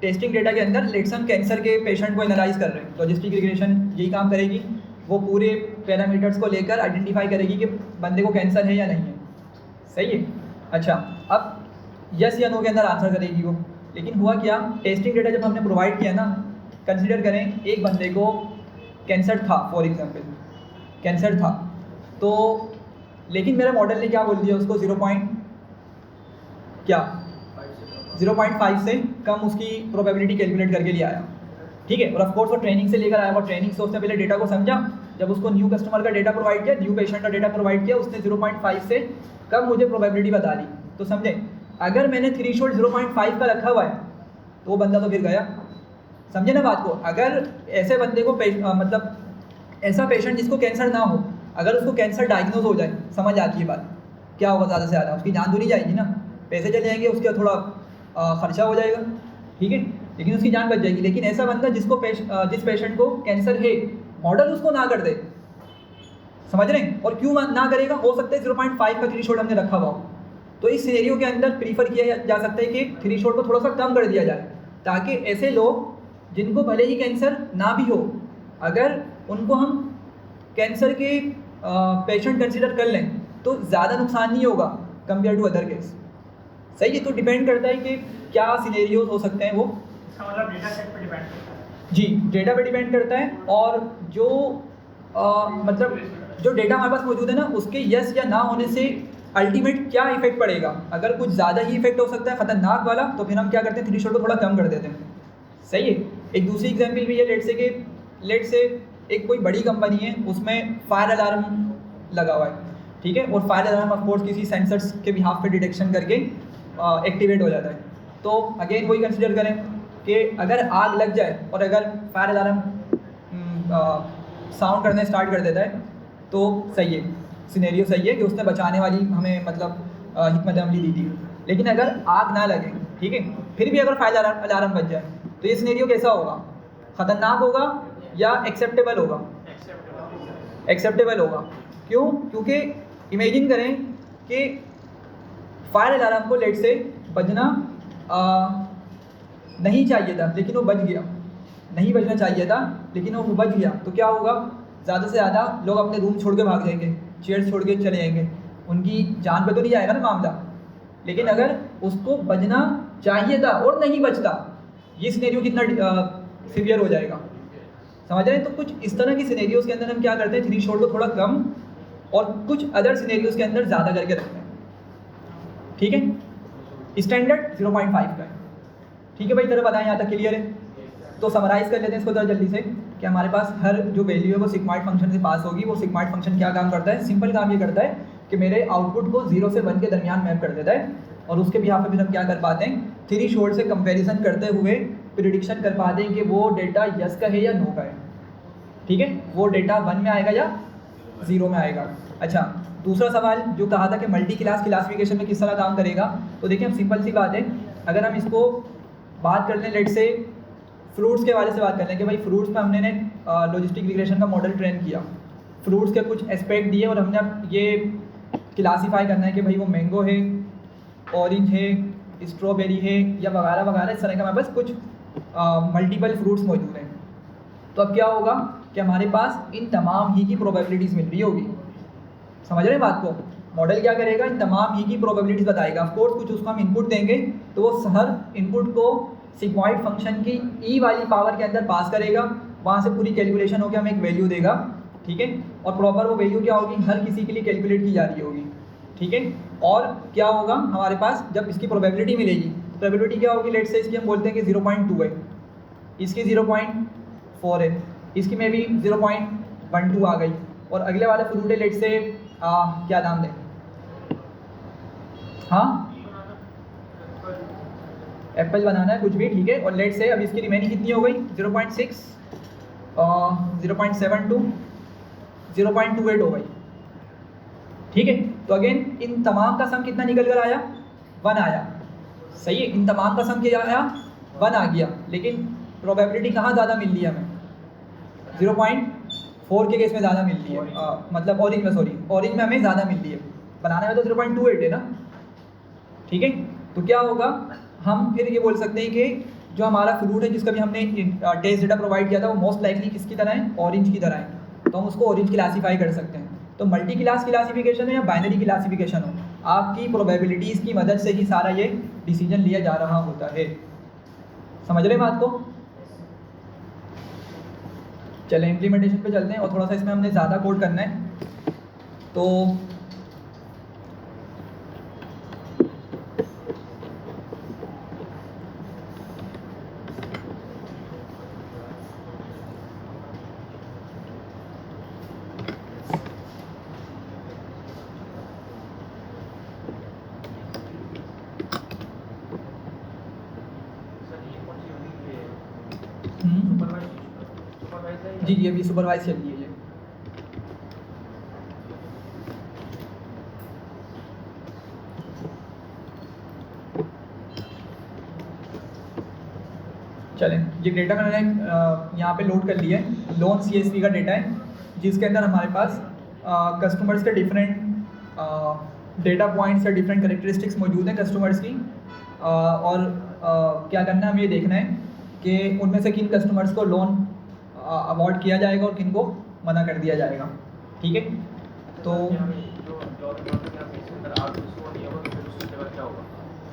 [SPEAKER 1] टेस्टिंग डेटा के अंदर, लेट्स हम कैंसर के पेशेंट को एनालाइज कर रहे हैं। लॉजिस्टिक रिग्रेशन यही काम करेगी, वो पूरे पैरामीटर्स को लेकर आइडेंटिफाई करेगी कि बंदे को कैंसर है या नहीं है, सही है। अच्छा, अब यस या नो के अंदर आंसर करेगी वो। लेकिन हुआ क्या, टेस्टिंग डेटा जब हमने प्रोवाइड किया ना, कंसिडर करें एक बंदे को कैंसर था, फॉर एग्जांपल कैंसर था, तो लेकिन मेरे मॉडल ने क्या बोल दिया उसको 0.5 से कम उसकी प्रोबेबिलिटी कैलकुलेट करके ले आया, ठीक है। और ऑफ कोर्स वो ट्रेनिंग से लेकर आया, वो ट्रेनिंग से उसने पहले डेटा को समझा, जब उसको न्यू कस्टमर का डेटा प्रोवाइड किया, न्यू पेशेंट का डेटा प्रोवाइड किया, उसने 0.5 से कम मुझे प्रोबेबिलिटी बता दी। तो समझें, अगर मैंने थ्रेशोल्ड 0.5 का रखा हुआ है तो वो बंदा तो फिर गया, समझे ना बात को। अगर ऐसे बंदे को मतलब ऐसा पेशेंट जिसको कैंसर ना हो, अगर उसको कैंसर डायग्नोज हो जाए, समझ आती है बात, क्या होगा, ज़्यादा से ज़्यादा उसकी जान तो नहीं जाएगी ना, पैसे चले जाएंगे, उसका थोड़ा खर्चा हो जाएगा, ठीक है, लेकिन उसकी जान बच जाएगी। लेकिन ऐसा बंदा जिस पेशेंट को कैंसर है, मॉडल उसको ना कर दे, समझ रहे हैं। और क्यों ना करेगा, हो सकता है 0.5 का थ्रेशोल्ड हमने रखा हुआ हो, तो इस सिनेरियो के अंदर प्रीफर किया जा सकता है कि थ्रेशोल्ड को थोड़ा सा कम कर दिया जाए, ताकि ऐसे लोग जिनको भले ही कैंसर ना भी हो, अगर उनको हम कैंसर के पेशेंट कंसिडर कर लें तो ज़्यादा नुकसान नहीं होगा कंपेयर टू अदर केस, सही है। तो डिपेंड करता है कि क्या सिनेरियोज हो सकते हैं वो,
[SPEAKER 4] इसका मतलब डेटा सेट पर डिपेंड करता है।
[SPEAKER 1] जी, डेटा पे डिपेंड करता है, और जो मतलब जो डेटा हमारे पास मौजूद है ना, उसके यस या ना होने से अल्टीमेट क्या इफेक्ट पड़ेगा। अगर कुछ ज़्यादा ही इफेक्ट हो सकता है ख़तरनाक वाला, तो फिर हम क्या करते हैं, थ्रेशोल्ड को थोड़ा कम कर देते हैं, सही है। एक दूसरी एग्जांपल भी है, लेट से एक कोई बड़ी कंपनी है, उसमें फायर अलार्म लगा हुआ है, ठीक है, और फायर अलार्म ऑफ कोर्स किसी सेंसर्स के बिहाफ पे डिटेक्शन करके एक्टिवेट हो जाता है। तो अगेन वही कंसिडर करें कि अगर आग लग जाए और अगर फायर अलार्म साउंड करने स्टार्ट कर देता है तो सही है, सिनेरियो सही है कि उसने बचाने वाली हमें मतलब हिकमत अमली दी थी। लेकिन अगर आग ना लगे, ठीक है, फिर भी अगर फायर अलार्म बज जाए तो ये सिनेरियो कैसा होगा? ख़तरनाक होगा या एक्सेप्टेबल होगा? एक्सेप्टेबल होगा। क्यों? क्योंकि इमेजिन करें कि फायर अलार्म को लेट से बजना नहीं चाहिए था लेकिन वो बज गया, नहीं बजना चाहिए था लेकिन वो बज गया, तो क्या होगा? ज़्यादा से ज़्यादा लोग अपने रूम छोड़ के भाग जाएंगे, चेयर्स छोड़ के चले जाएंगे, उनकी जान पे तो नहीं जाएगा ना मामला। लेकिन अगर उसको बजना चाहिए था और नहीं बचता, ये सिनेरियो कितना सीवियर हो जाएगा, समझ रहे हैं? तो कुछ इस तरह की सिनेरियोज़ के अंदर हम क्या करते हैं, थ्री शॉट को थोड़ा कम और कुछ अदर सिनेरियोज़ के अंदर ज़्यादा करके रखते हैं, ठीक है। स्टैंडर्ड 0.5 का है, ठीक है भाई, तरह बताएं यहाँ तक क्लियर है? तो समराइज़ कर लेते हैं इसको ज़रा जल्दी से कि हमारे पास हर जो वैल्यू है वो सिग्मॉइड फंक्शन से पास होगी। वो सिग्मॉइड फंक्शन क्या काम करता है? सिंपल काम ये करता है कि मेरे आउटपुट को 0 से 1 के दरमियान मैप कर देता है, और उसके बिहाफ पे फिर हम क्या कर पाते हैं, थ्री शॉट से कंपैरिजन करते हुए प्रिडिक्शन कर पाते हैं कि वो डेटा यस का है या नो का है, ठीक है, वो डेटा 1 में आएगा या 0 में आएगा। अच्छा, दूसरा सवाल जो कहा था कि मल्टी क्लास क्लासिफिकेशन में किस तरह काम करेगा, तो देखिए हम सिंपल सी बात है, अगर हम इसको बात कर लें, लेट से फ्रूट्स के वाले से बात कर लें कि भाई फ्रूट्स में हमने लॉजिस्टिक रिग्रेशन का मॉडल ट्रेन किया, फ्रूट्स के कुछ एस्पेक्ट दिए और हमने अब ये क्लासीफाई करना है कि भाई वो मैंगो है, ऑरेंज है, स्ट्रॉबेरी है या वगैरह वगैरह, इस तरह का हमारे पास कुछ मल्टीपल फ्रूट्स मौजूद हैं। तो अब क्या होगा कि हमारे पास इन तमाम ही की प्रोबेबिलिटीज़ मिल रही होगी, समझ रहे हैं बात को? मॉडल क्या करेगा? इन तमाम ही की प्रोबेबिलिटीज़ बताएगा। ऑफ कोर्स कुछ उसको हम इनपुट देंगे तो वो हर इनपुट को सिग्मॉइड फंक्शन की ई वाली पावर के अंदर पास करेगा, वहाँ से पूरी कैलकुलेशन होकर हमें एक वैल्यू देगा, ठीक है, और प्रॉपर वो वैल्यू क्या होगी, हर किसी के लिए कैलकुलेट की जा रही होगी, ठीक है। और क्या होगा हमारे पास, जब इसकी प्रोबेबिलिटी मिलेगी, प्रोबेबिलिटी क्या होगी, लेट से इसकी हम बोलते हैं कि 0.2 है, इसकी 0.4 है, इसकी में भी 0.12 आ गई, और अगले वाला फ्रूट है लेट से क्या नाम दें, हाँ एप्पल बनाना है, कुछ भी, ठीक है, और लेट से अब इसकी रिमेनिंग कितनी हो गई, 0.6, 0.72, 0.28 हो गई, ठीक है। तो अगेन इन तमाम का सम कितना निकल कर आया, 1 आया, सही है, इन तमाम का सम क्या आया, 1 आ गया। लेकिन प्रोबेबिलिटी कहाँ ज़्यादा मिल रही है हमें, 0.4 के केस में ज़्यादा मिल रही है, मतलब ऑरेंज में, सॉरी ऑरेंज में हमें ज़्यादा मिल रही है, बनाने में तो 0.28 है ना, ठीक है। तो क्या होगा, हम फिर ये बोल सकते हैं कि जो हमारा फ्रूट है जिसका भी हमने टेस्ट डेटा प्रोवाइड किया था वो मोस्ट लाइकली किसकी तरह है, ऑरेंज की तरह है, तो हम उसको ऑरेंज क्लासीफाई कर सकते हैं। तो मल्टी क्लास क्लासिफिकेशन हो या बाइनरी क्लासिफिकेशन हो, आपकी प्रोबेबिलिटीज़ की मदद से ही सारा ये डिसीजन लिया जा रहा होता है, समझ रहे हैं बात को? चलें इम्प्लीमेंटेशन पे चलते हैं, और थोड़ा सा इसमें हमने ज़्यादा कोड करना है। तो जी अभी सुपरवाइज चल रही है ये। चलें, ये डेटा मैंने यहाँ पे लोड कर लिया है, लोन CSV का डेटा है जिसके अंदर हमारे पास कस्टमर्स के डिफरेंट डेटा पॉइंट्स या डिफरेंट करेक्टरिस्टिक्स मौजूद हैं कस्टमर्स की, और क्या करना है हमें ये देखना है कि उनमें से किन कस्टमर्स को लोन अवॉर्ड किया जाएगा और किन को मना कर दिया जाएगा, ठीक है। तो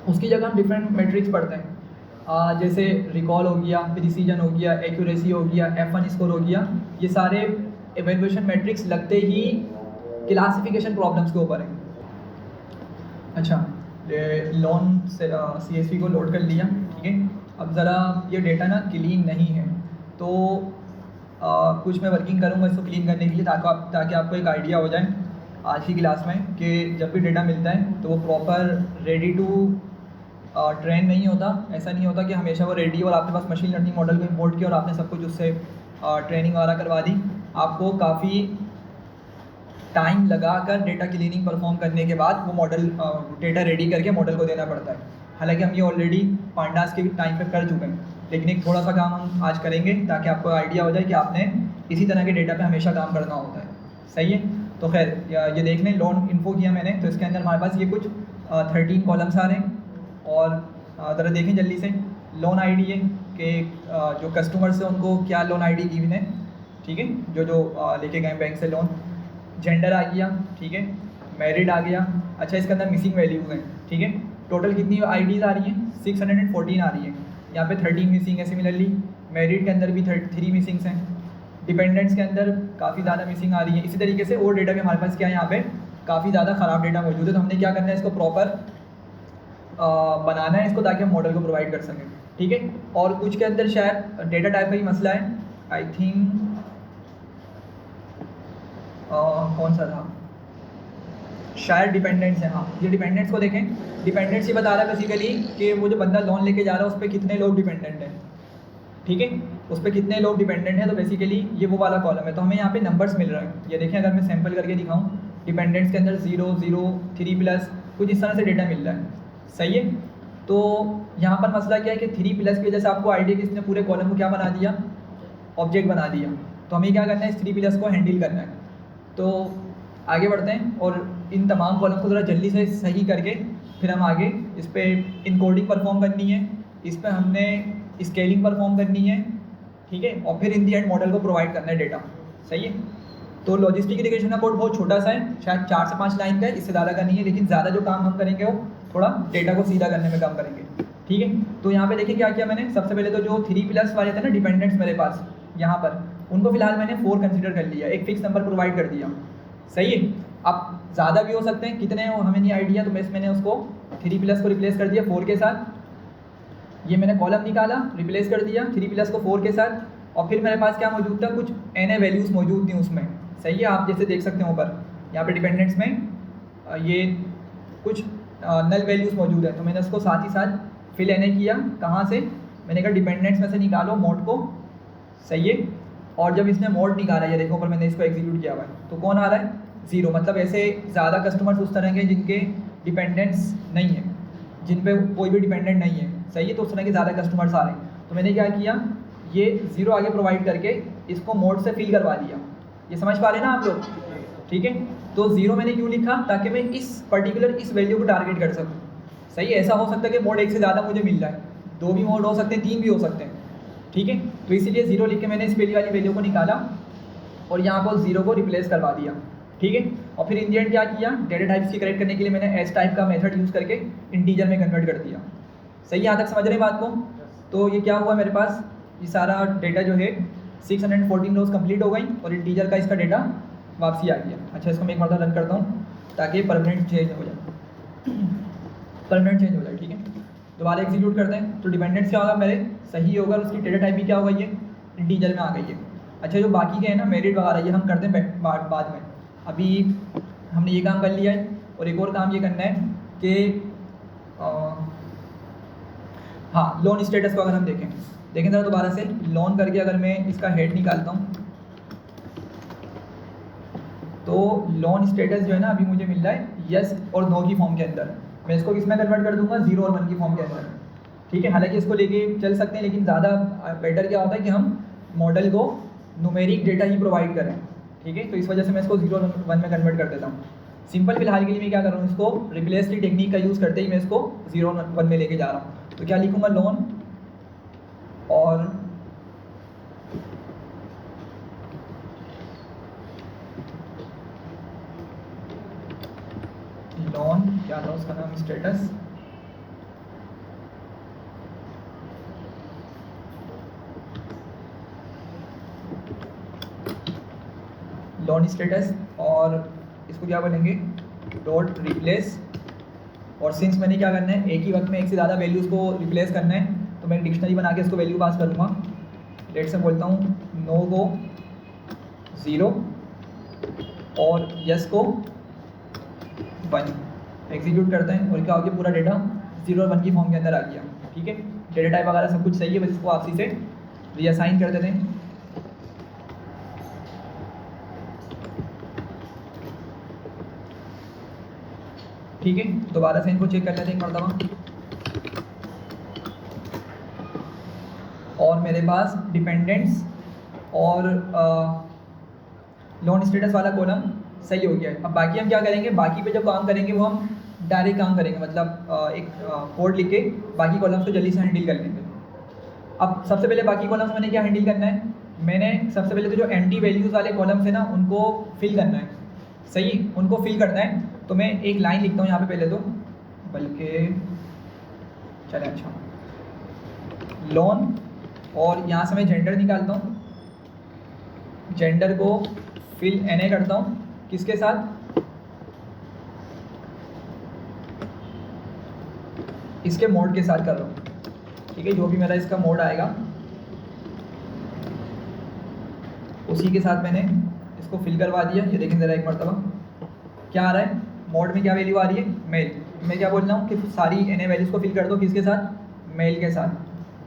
[SPEAKER 1] उसकी जगह हम डिफरेंट मैट्रिक्स पढ़ते हैं, जैसे रिकॉल हो गया, प्रिसीजन हो गया, एक्यूरेसी हो गया, F1 स्कोर हो गया, ये सारे एवेल्यूएशन मैट्रिक्स लगते ही क्लासिफिकेशन प्रॉब्लम्स के ऊपर हैं। अच्छा, लोन से CSV को लोड कर लिया, ठीक है। अब ज़रा ये डेटा ना क्लीन नहीं है, तो कुछ मैं वर्किंग करूँगा इसको क्लीन करने के लिए ताकि आपको एक आइडिया हो जाए। आज की क्लास में कि जब भी डेटा मिलता है तो वो प्रॉपर रेडी टू ट्रेन नहीं होता। ऐसा नहीं होता कि हमेशा वो रेडी और आपके पास मशीन लर्निंग मॉडल को इम्पोर्ट किया और आपने सब कुछ उससे ट्रेनिंग वगैरह करवा दी। आपको काफ़ी टाइम लगाकर डेटा क्लीनिंग परफॉर्म करने के बाद वो मॉडल डेटा रेडी करके मॉडल को देना पड़ता है। हालांकि हम ये ऑलरेडी पांडास के टाइम पे कर चुके हैं, लेकिन एक थोड़ा सा काम हम आज करेंगे ताकि आपको आइडिया हो जाए कि आपने इसी तरह के डेटा पे हमेशा काम करना होता है। सही है, तो खैर ये देख लें, लोन इन्फो किया मैंने, तो इसके अंदर हमारे पास ये कुछ 13 कॉलम्स आ रहे हैं। और ज़रा देखें जल्दी से, लोन आईडी है कि जो कस्टमर्स हैं उनको क्या लोन आईडी गिवन है, ठीक है, जो लेके गए बैंक से लोन। जेंडर आ गया, ठीक है, मैरिड आ गया। अच्छा, इसके अंदर मिसिंग वैल्यूज़ हैं, ठीक है। टोटल कितनी आईडीज़ आ रही हैं? 614 आ रही है। यहाँ पे 13 मिसिंग है। सिमिलरली मैरिड के अंदर भी 3 मिसिंग्स हैं। डिपेंडेंट्स के अंदर काफ़ी ज़्यादा मिसिंग आ रही है। इसी तरीके से और डेटा भी हमारे पास क्या है, यहाँ पे काफ़ी ज़्यादा ख़राब डेटा मौजूद है। तो हमने क्या करना है, इसको प्रॉपर बनाना है इसको, ताकि हम मॉडल को प्रोवाइड कर सकें, ठीक है। और कुछ के अंदर शायद डेटा टाइप का ही मसला है, आई थिंक कौन सा था, शायद डिपेंडेंट्स है। हाँ, ये डिपेंडेंट्स को देखें। डिपेंडेंट्स ये बता रहा है बेसिकली कि वो जो बंदा लोन लेके जा रहा है उस पर कितने लोग डिपेंडेंट हैं, ठीक है, उस पर कितने लोग डिपेंडेंट हैं। तो बेसिकली ये वो वाला कॉलम है। तो हमें यहाँ पे नंबर्स मिल रहे हैं। ये देखें, अगर मैं सैम्पल करके दिखाऊँ, डिपेंडेंट्स के अंदर 0, 0, 3+ कुछ इस तरह से डेटा मिल रहा है। सही है, तो यहाँ पर मसला क्या है कि 3+ की वजह से आपको आइडिया कि इसने पूरे कॉलम को क्या बना दिया, ऑब्जेक्ट बना दिया। तो हमें क्या करना है, इस 3+ को हैंडल करना है। तो आगे बढ़ते हैं और इन तमाम कॉलम को ज़रा जल्दी से सही करके फिर हम आगे इस पर इनकोडिंग परफॉर्म करनी है, इस पर हमने स्केलिंग परफॉर्म करनी है, ठीक है, और फिर इन दी एंड मॉडल को प्रोवाइड करना है डेटा। सही है, तो लॉजिस्टिक इंटीग्रेशन का कोड बहुत छोटा सा है, शायद 4 से 5 लाइन का है, इससे ज़्यादा का नहीं है। लेकिन ज़्यादा जो काम हम करेंगे वो थोड़ा डेटा को सीधा करने में काम करेंगे, ठीक है। तो यहाँ पे देखिए क्या किया मैंने। सबसे पहले तो जो 3+ वाले थे ना डिपेंडेंट्स मेरे पास यहाँ पर, उनको फिलहाल मैंने 4 कंसीडर कर लिया, एक फिक्स नंबर प्रोवाइड कर दिया। सही है, अब ज़्यादा भी हो सकते हैं, कितने हो हमें नहीं आइडिया। तो मैंने उसको 3+ को रिप्लेस कर दिया 4 के साथ। ये मैंने कॉलम निकाला, रिप्लेस कर दिया 3+ को 4 के साथ। और फिर मेरे पास क्या मौजूद था, कुछ NA वैल्यूज़ मौजूद थी उसमें। सही है, आप जैसे देख सकते हैं ऊपर यहाँ पे डिपेंडेंट्स में ये कुछ नल वैल्यूज़ मौजूद है। तो मैंने उसको साथ ही साथ फिल NA किया। कहाँ से? मैंने कहा डिपेंडेंट्स में से निकालो मोड को। सही है, और जब इसने मोड निकाला, ये देखो ऊपर मैंने इसको एग्जीक्यूट किया हुआ है, तो कौन आ रहा है? 0। मतलब ऐसे ज़्यादा कस्टमर्स उस तरह के जिनके डिपेंडेंट्स नहीं है, जिन पे कोई भी डिपेंडेंट नहीं है। सही है, तो उस तरह के ज़्यादा कस्टमर्स आ रहे हैं। तो मैंने क्या किया, ये 0 आगे प्रोवाइड करके इसको मोड से फिल करवा दिया। ये समझ पा रहे हैं ना आप लोग, ठीक है। तो 0 मैंने क्यों लिखा, ताकि मैं इस पर्टिकुलर इस वैल्यू को टारगेट कर सकूँ। सही है, ऐसा हो सकता है कि मोड 1 से ज़्यादा मुझे मिल रहा है, 2 भी मोड हो सकते हैं, 3 भी हो सकते हैं, ठीक है। तो इसीलिए 0 लिख के मैंने इस पहली वाली वैल्यू को निकाला और यहाँ पर 0 को रिप्लेस करवा दिया, ठीक है। और फिर इन दी एंड क्या किया, डेटा टाइप्स की करेक्ट करने के लिए मैंने S टाइप का मेथड यूज़ करके इंटीजर में कन्वर्ट कर दिया। सही है, यहाँ तक समझ रहे हैं बात को। तो ये क्या हुआ, मेरे पास ये सारा डेटा जो है 614 रोज कंप्लीट हो गई और इंटीजर का इसका डेटा वापसी आ गया। अच्छा, इसको मैं एक मरतबा रन करता हूँ ताकि परमानेंट चेंज हो जाए, परमानेंट चेंज हो जाए, ठीक है। दोबारा एग्जीक्यूट करते हैं। तो डिपेंडेंट्स क्या होगा मेरे, सही होगा, उसकी डेटा टाइप भी क्या हो गई है, इंटीजर में आ गई है। अच्छा, जो बाकी के हैं ना मेरिट वगैरह, ये हम करते हैं बाद में। अभी हमने ये काम कर लिया है और एक और काम ये करना है कि हाँ, लोन स्टेटस को अगर हम देखें ज़रा दोबारा से लोन करके अगर मैं इसका हेड निकालता हूँ, तो लोन स्टेटस जो है ना अभी मुझे मिल रहा है यस और नो की फॉर्म के अंदर। मैं इसको किस में कन्वर्ट कर दूंगा, 0 और 1 की फॉर्म के अंदर, ठीक है। हालांकि इसको लेके चल सकते हैं, लेकिन ज़्यादा बेटर क्या होता है कि हम मॉडल को न्यूमेरिक डेटा ही प्रोवाइड करें, ठीक है। तो इस वजह से मैं इसको 0 और 1 में कन्वर्ट कर देता हूँ। सिंपल फिलहाल के लिए मैं क्या कर रहा हूँ, इसको रिप्लेस की टेक्निक का यूज़ करते ही मैं इसको 0 और 1 में लेके जा रहा हूँ। तो क्या लिखूँगा, लोन और लोन, क्या था उसका नाम, स्टेटस, लोन स्टेटस, और इसको क्या बोलेंगे, डॉट रिप्लेस। और सिंस मैंने क्या करना है, एक ही वक्त में एक से ज़्यादा वैल्यूज़ को रिप्लेस करना है, तो मैं डिक्शनरी बना के इसको वैल्यू पास करूँगा। लेट से बोलता हूँ नो को 0 और यस को 1 एग्जीक्यूट करते हैं और क्या हो गया, पूरा डेटा 0 और 1 की फॉर्म के अंदर आ गया। ठीक है, डेटा टाइप वगैरह सब कुछ सही है, बस इसको आपसी से रीअसाइन कर देते हैं। ठीक है, दोबारा से इनको चेक कर लेते हैं एक मरतबा। और मेरे पास डिपेंडेंट्स और लोन स्टेटस वाला कॉलम सही हो गया है। अब बाकी हम क्या करेंगे, बाकी पे जब काम करेंगे वो हम डायरेक्ट काम करेंगे, मतलब एक कोड लिख के बाकी कॉलम्स को जल्दी से हैंडल कर लेंगे। अब सबसे पहले बाकी कॉलम्स मैंने क्या हैंडल करना है, मैंने सबसे पहले तो जो एम्प्टी वैल्यूज़ वाले कॉलम्स है ना उनको फिल करना है। सही, उनको फिल करना है। तो मैं एक लाइन लिखता हूँ यहाँ पे पहले तो, बल्कि चले अच्छा, लोन, और यहाँ से मैं जेंडर निकालता हूँ, जेंडर को फिल NA करता हूँ, किसके साथ, इसके मोड के साथ कर रहा हूँ। ठीक है, जो भी मेरा इसका मोड आएगा उसी के साथ मैंने इसको फिल करवा दिया। ये देखें ज़रा एक मरतबा क्या आ रहा है, मोड में क्या वैल्यू आ रही है, मेल। मैं क्या बोल रहा हूँ कि सारी NA वैल्यूज़ को फिल कर दो, किसके साथ, मेल के साथ।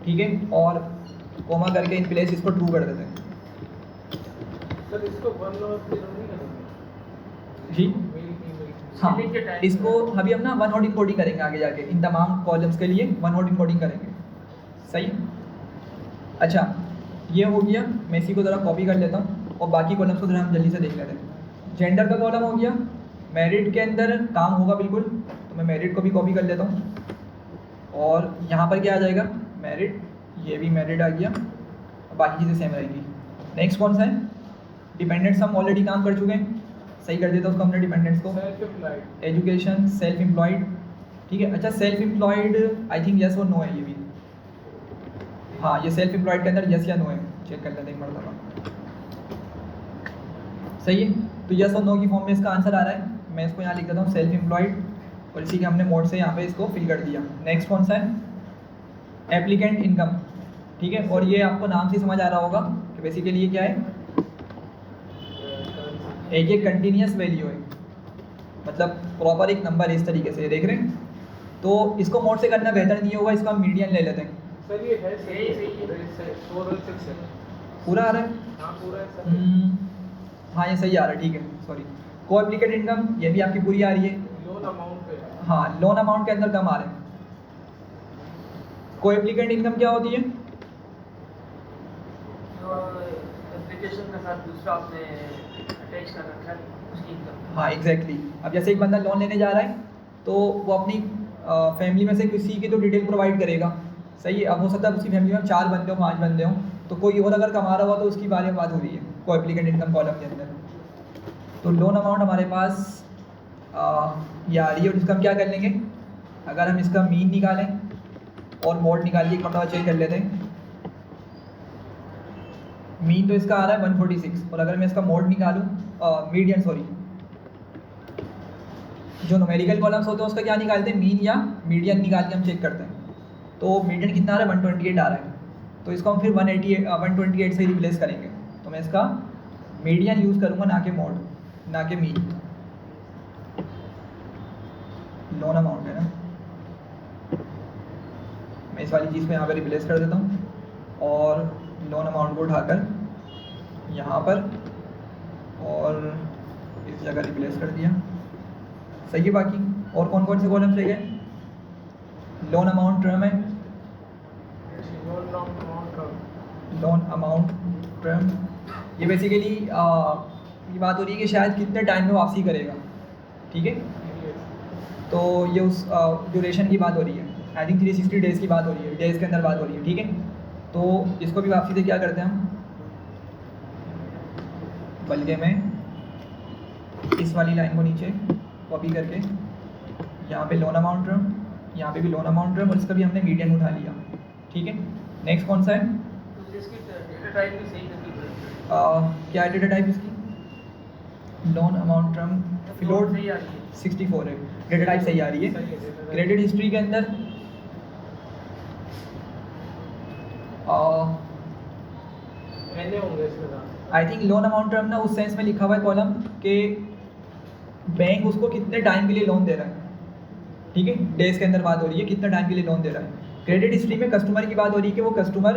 [SPEAKER 1] ठीक है, और कोमा करके इन प्लेस इसको ट्रू कर देते हैं।
[SPEAKER 3] सर इसको 1 और 0 नहीं करेंगे
[SPEAKER 1] जी हाँ,
[SPEAKER 2] Select के time
[SPEAKER 1] इसको अभी हम ना वन हॉट इनकोडिंग करेंगे आगे जाके, इन तमाम कॉलम्स के लिए वन हॉट इनकोडिंग करेंगे। सही, अच्छा ये हो गया। मैं इसी को ज़रा कॉपी कर लेता हूँ और बाकी कॉलम्स को ज़रा हम जल्दी से देख लेते हैं। जेंडर का कॉलम हो गया, मेरिट के अंदर काम होगा बिल्कुल, तो मैं मेरिट को भी कॉपी कर लेता हूँ और यहाँ पर क्या आ जाएगा, मेरिट, ये भी मेरिट आ गया, बाकी चीज़ें सेम रहेंगी। नेक्स्ट कौन सा है, डिपेंडेंट्स हम ऑलरेडी काम कर चुके हैं, सही कर देता उसको हमने डिपेंडेंट्स को।
[SPEAKER 3] Self employed,
[SPEAKER 1] education, self employed. ठीक है, अच्छा self employed I think yes और नो है ये भी। हाँ, ये सेल्फ एम्प्लॉयड के अंदर यस या नो है, चेक कर लेते हैं एक मरतबा। सही है, तो यस और नो की फॉर्म में इसका आंसर आ रहा है। मैं इसको यहाँ लिख देता हूँ सेल्फ एम्प्लॉयड, और इसी के हमने मोड से यहाँ पे इसको फिल कर दिया। नेक्स्ट कौन सा है, एप्लीकेंट इनकम। ठीक है, और ये आपको नाम से समझ आ रहा होगा कि बेसिकली ये क्या है, एक कंटिन्यूस वैल्यू है, मतलब प्रॉपर एक नंबर है, इस तरीके से देख रहे हैं। तो इसको मोड से करना बेहतर नहीं होगा, इसको हम मीडियन ले लेते हैं।
[SPEAKER 3] सर ये है
[SPEAKER 2] सही है।
[SPEAKER 3] 4 और 6 है।
[SPEAKER 1] पूरा आ रहा है,
[SPEAKER 3] हाँ पूरा है सर।
[SPEAKER 1] हाँ ये सही आ रहा है, ठीक है सॉरी। को एप्लीकेंट इनकम ये भी आपकी पूरी आ रही है।
[SPEAKER 3] लोन अमाउंट पे है।
[SPEAKER 1] हाँ, लोन अमाउंट के अंदर कम आ रहे हैं। को एप्लीकेंट इनकम क्या होती है,
[SPEAKER 2] एप्लीकेशन के साथ दूसरा आपने अटैच कर रखा है उसकी इनकम।
[SPEAKER 1] हाँ एग्जैक्टली। अब जैसे एक बंदा लोन लेने जा रहा है तो वो अपनी फैमिली में से किसी की तो डिटेल प्रोवाइड करेगा। सही है, अब हो सकता है उसकी फैमिली में 4 बंदे हों, 5 बंदे हों, तो कोई और अगर कमा रहा हुआ तो उसकी बारे में बात हो रही है को एप्लीकेंट इनकम कॉलम के अंदर। तो लोन अमाउंट हमारे पास ये आ रही है, और इसका हम क्या कर लेंगे, अगर हम इसका मीन निकालें और मोड निकालिए, एक मरतबा चेक कर लेते हैं। मीन तो इसका आ रहा है 146, और अगर मैं इसका मोड निकालूं, मीडियन सॉरी, जो न्यूमेरिकल कॉलम्स होते हैं उसका क्या निकालते हैं, मीन या मीडियन निकाल के हम चेक करते हैं। तो मीडियन कितना आ रहा है, 128 आ रहा है, तो इसको हम फिर 128 से रिप्लेस करेंगे। तो मैं इसका मीडियन यूज़ करूँगा, ना कि मोड, ना कि मीन। लोन अमाउंट है ना, मैं इस वाली चीज़ को यहाँ पर रिप्लेस कर देता हूँ और लोन अमाउंट को उठाकर यहाँ पर और इस जगह रिप्लेस कर दिया। सही है। बाकी और कौन कौन से कॉलम्स रह गए, लोन अमाउंट टर्म है, लोन अमाउंट टर्म, ये बेसिकली ये बात हो रही है कि शायद कितने टाइम में वापसी करेगा। ठीक है, तो ये उस ड्यूरेशन की बात हो रही है, आई थिंक 360 डेज़ की बात हो रही है, डेज़ के अंदर बात हो रही है। ठीक है, तो इसको भी वापसी से क्या करते हैं हम, बल्कि मैं इस वाली लाइन को नीचे कॉपी करके यहाँ पे लोन अमाउंट टर्म, यहाँ पे भी लोन अमाउंट टर्म, और इसका भी हमने मीडियन उठा लिया। ठीक है, नेक्स्ट कौन सा है,
[SPEAKER 2] तो इसकी डेटा टाइप भी सही करनी पड़ेगी।
[SPEAKER 1] क्या है डेटा टाइप इसकी, लोन अमाउंट टर्म फ्लोट
[SPEAKER 2] सही आ रही है,
[SPEAKER 1] 64 है, डेटा टाइप सही आ रही है। क्रेडिट हिस्ट्री के अंदर
[SPEAKER 3] एनए होंगे इसमें।
[SPEAKER 1] I think loan amount term ना उस सेंस में लिखा हुआ है कॉलम के बैंक उसको कितने टाइम के लिए लोन दे रहा है, ठीक है, डेज के अंदर बात हो रही है कितने टाइम के लिए लोन दे रहा है। क्रेडिट हिस्ट्री में कस्टमर की बात हो रही है कि वो कस्टमर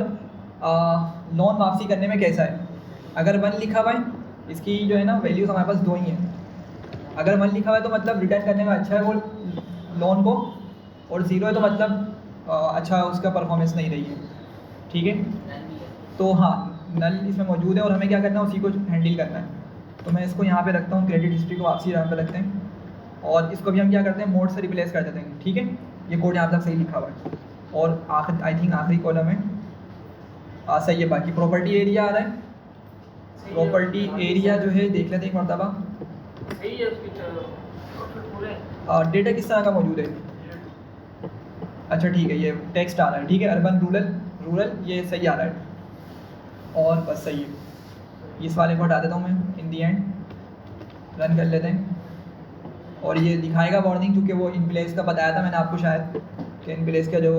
[SPEAKER 1] लोन वापसी करने में कैसा है। अगर 1 लिखा हुआ है, इसकी जो है ना वैल्यूज हमारे पास 2 ही हैं। अगर 1 लिखा हुआ है तो मतलब रिटर्न करने में अच्छा है वो लोन को, और 0 है तो मतलब अच्छा उसका परफॉर्मेंस नहीं रही है, ठीक है। तो हाँ, नल इसमें मौजूद है और हमें क्या करना है, उसी को हैंडल करना है। तो मैं इसको यहाँ पे रखता हूँ, क्रेडिट हिस्ट्री को वापसी यहाँ पे रखते हैं, और इसको भी हम क्या करते हैं, मोड से रिप्लेस कर देते हैं, ठीक है। ये कोड यहाँ तक सही लिखा हुआ है, और आखिर आई थिंक आखिरी कॉलम है सही है। बाकी प्रॉपर्टी एरिया आ रहा है, प्रॉपर्टी एरिया जो है देख लेते हैं एक मरतबा।
[SPEAKER 2] सही है उसकी पूरे
[SPEAKER 1] डेटा किस तरह का मौजूद है, अच्छा ठीक है, ये टेक्स्ट आ रहा है, ठीक है, अर्बन रूरल ये सही आ रहा है, और बस सही है। इस वाले को हटा देता हूँ मैं इन दी एंड, रन कर लेते हैं। और ये दिखाएगा वार्निंग, क्योंकि वो इन प्लेस का बताया था मैंने आपको शायद कि इन प्लेस का जो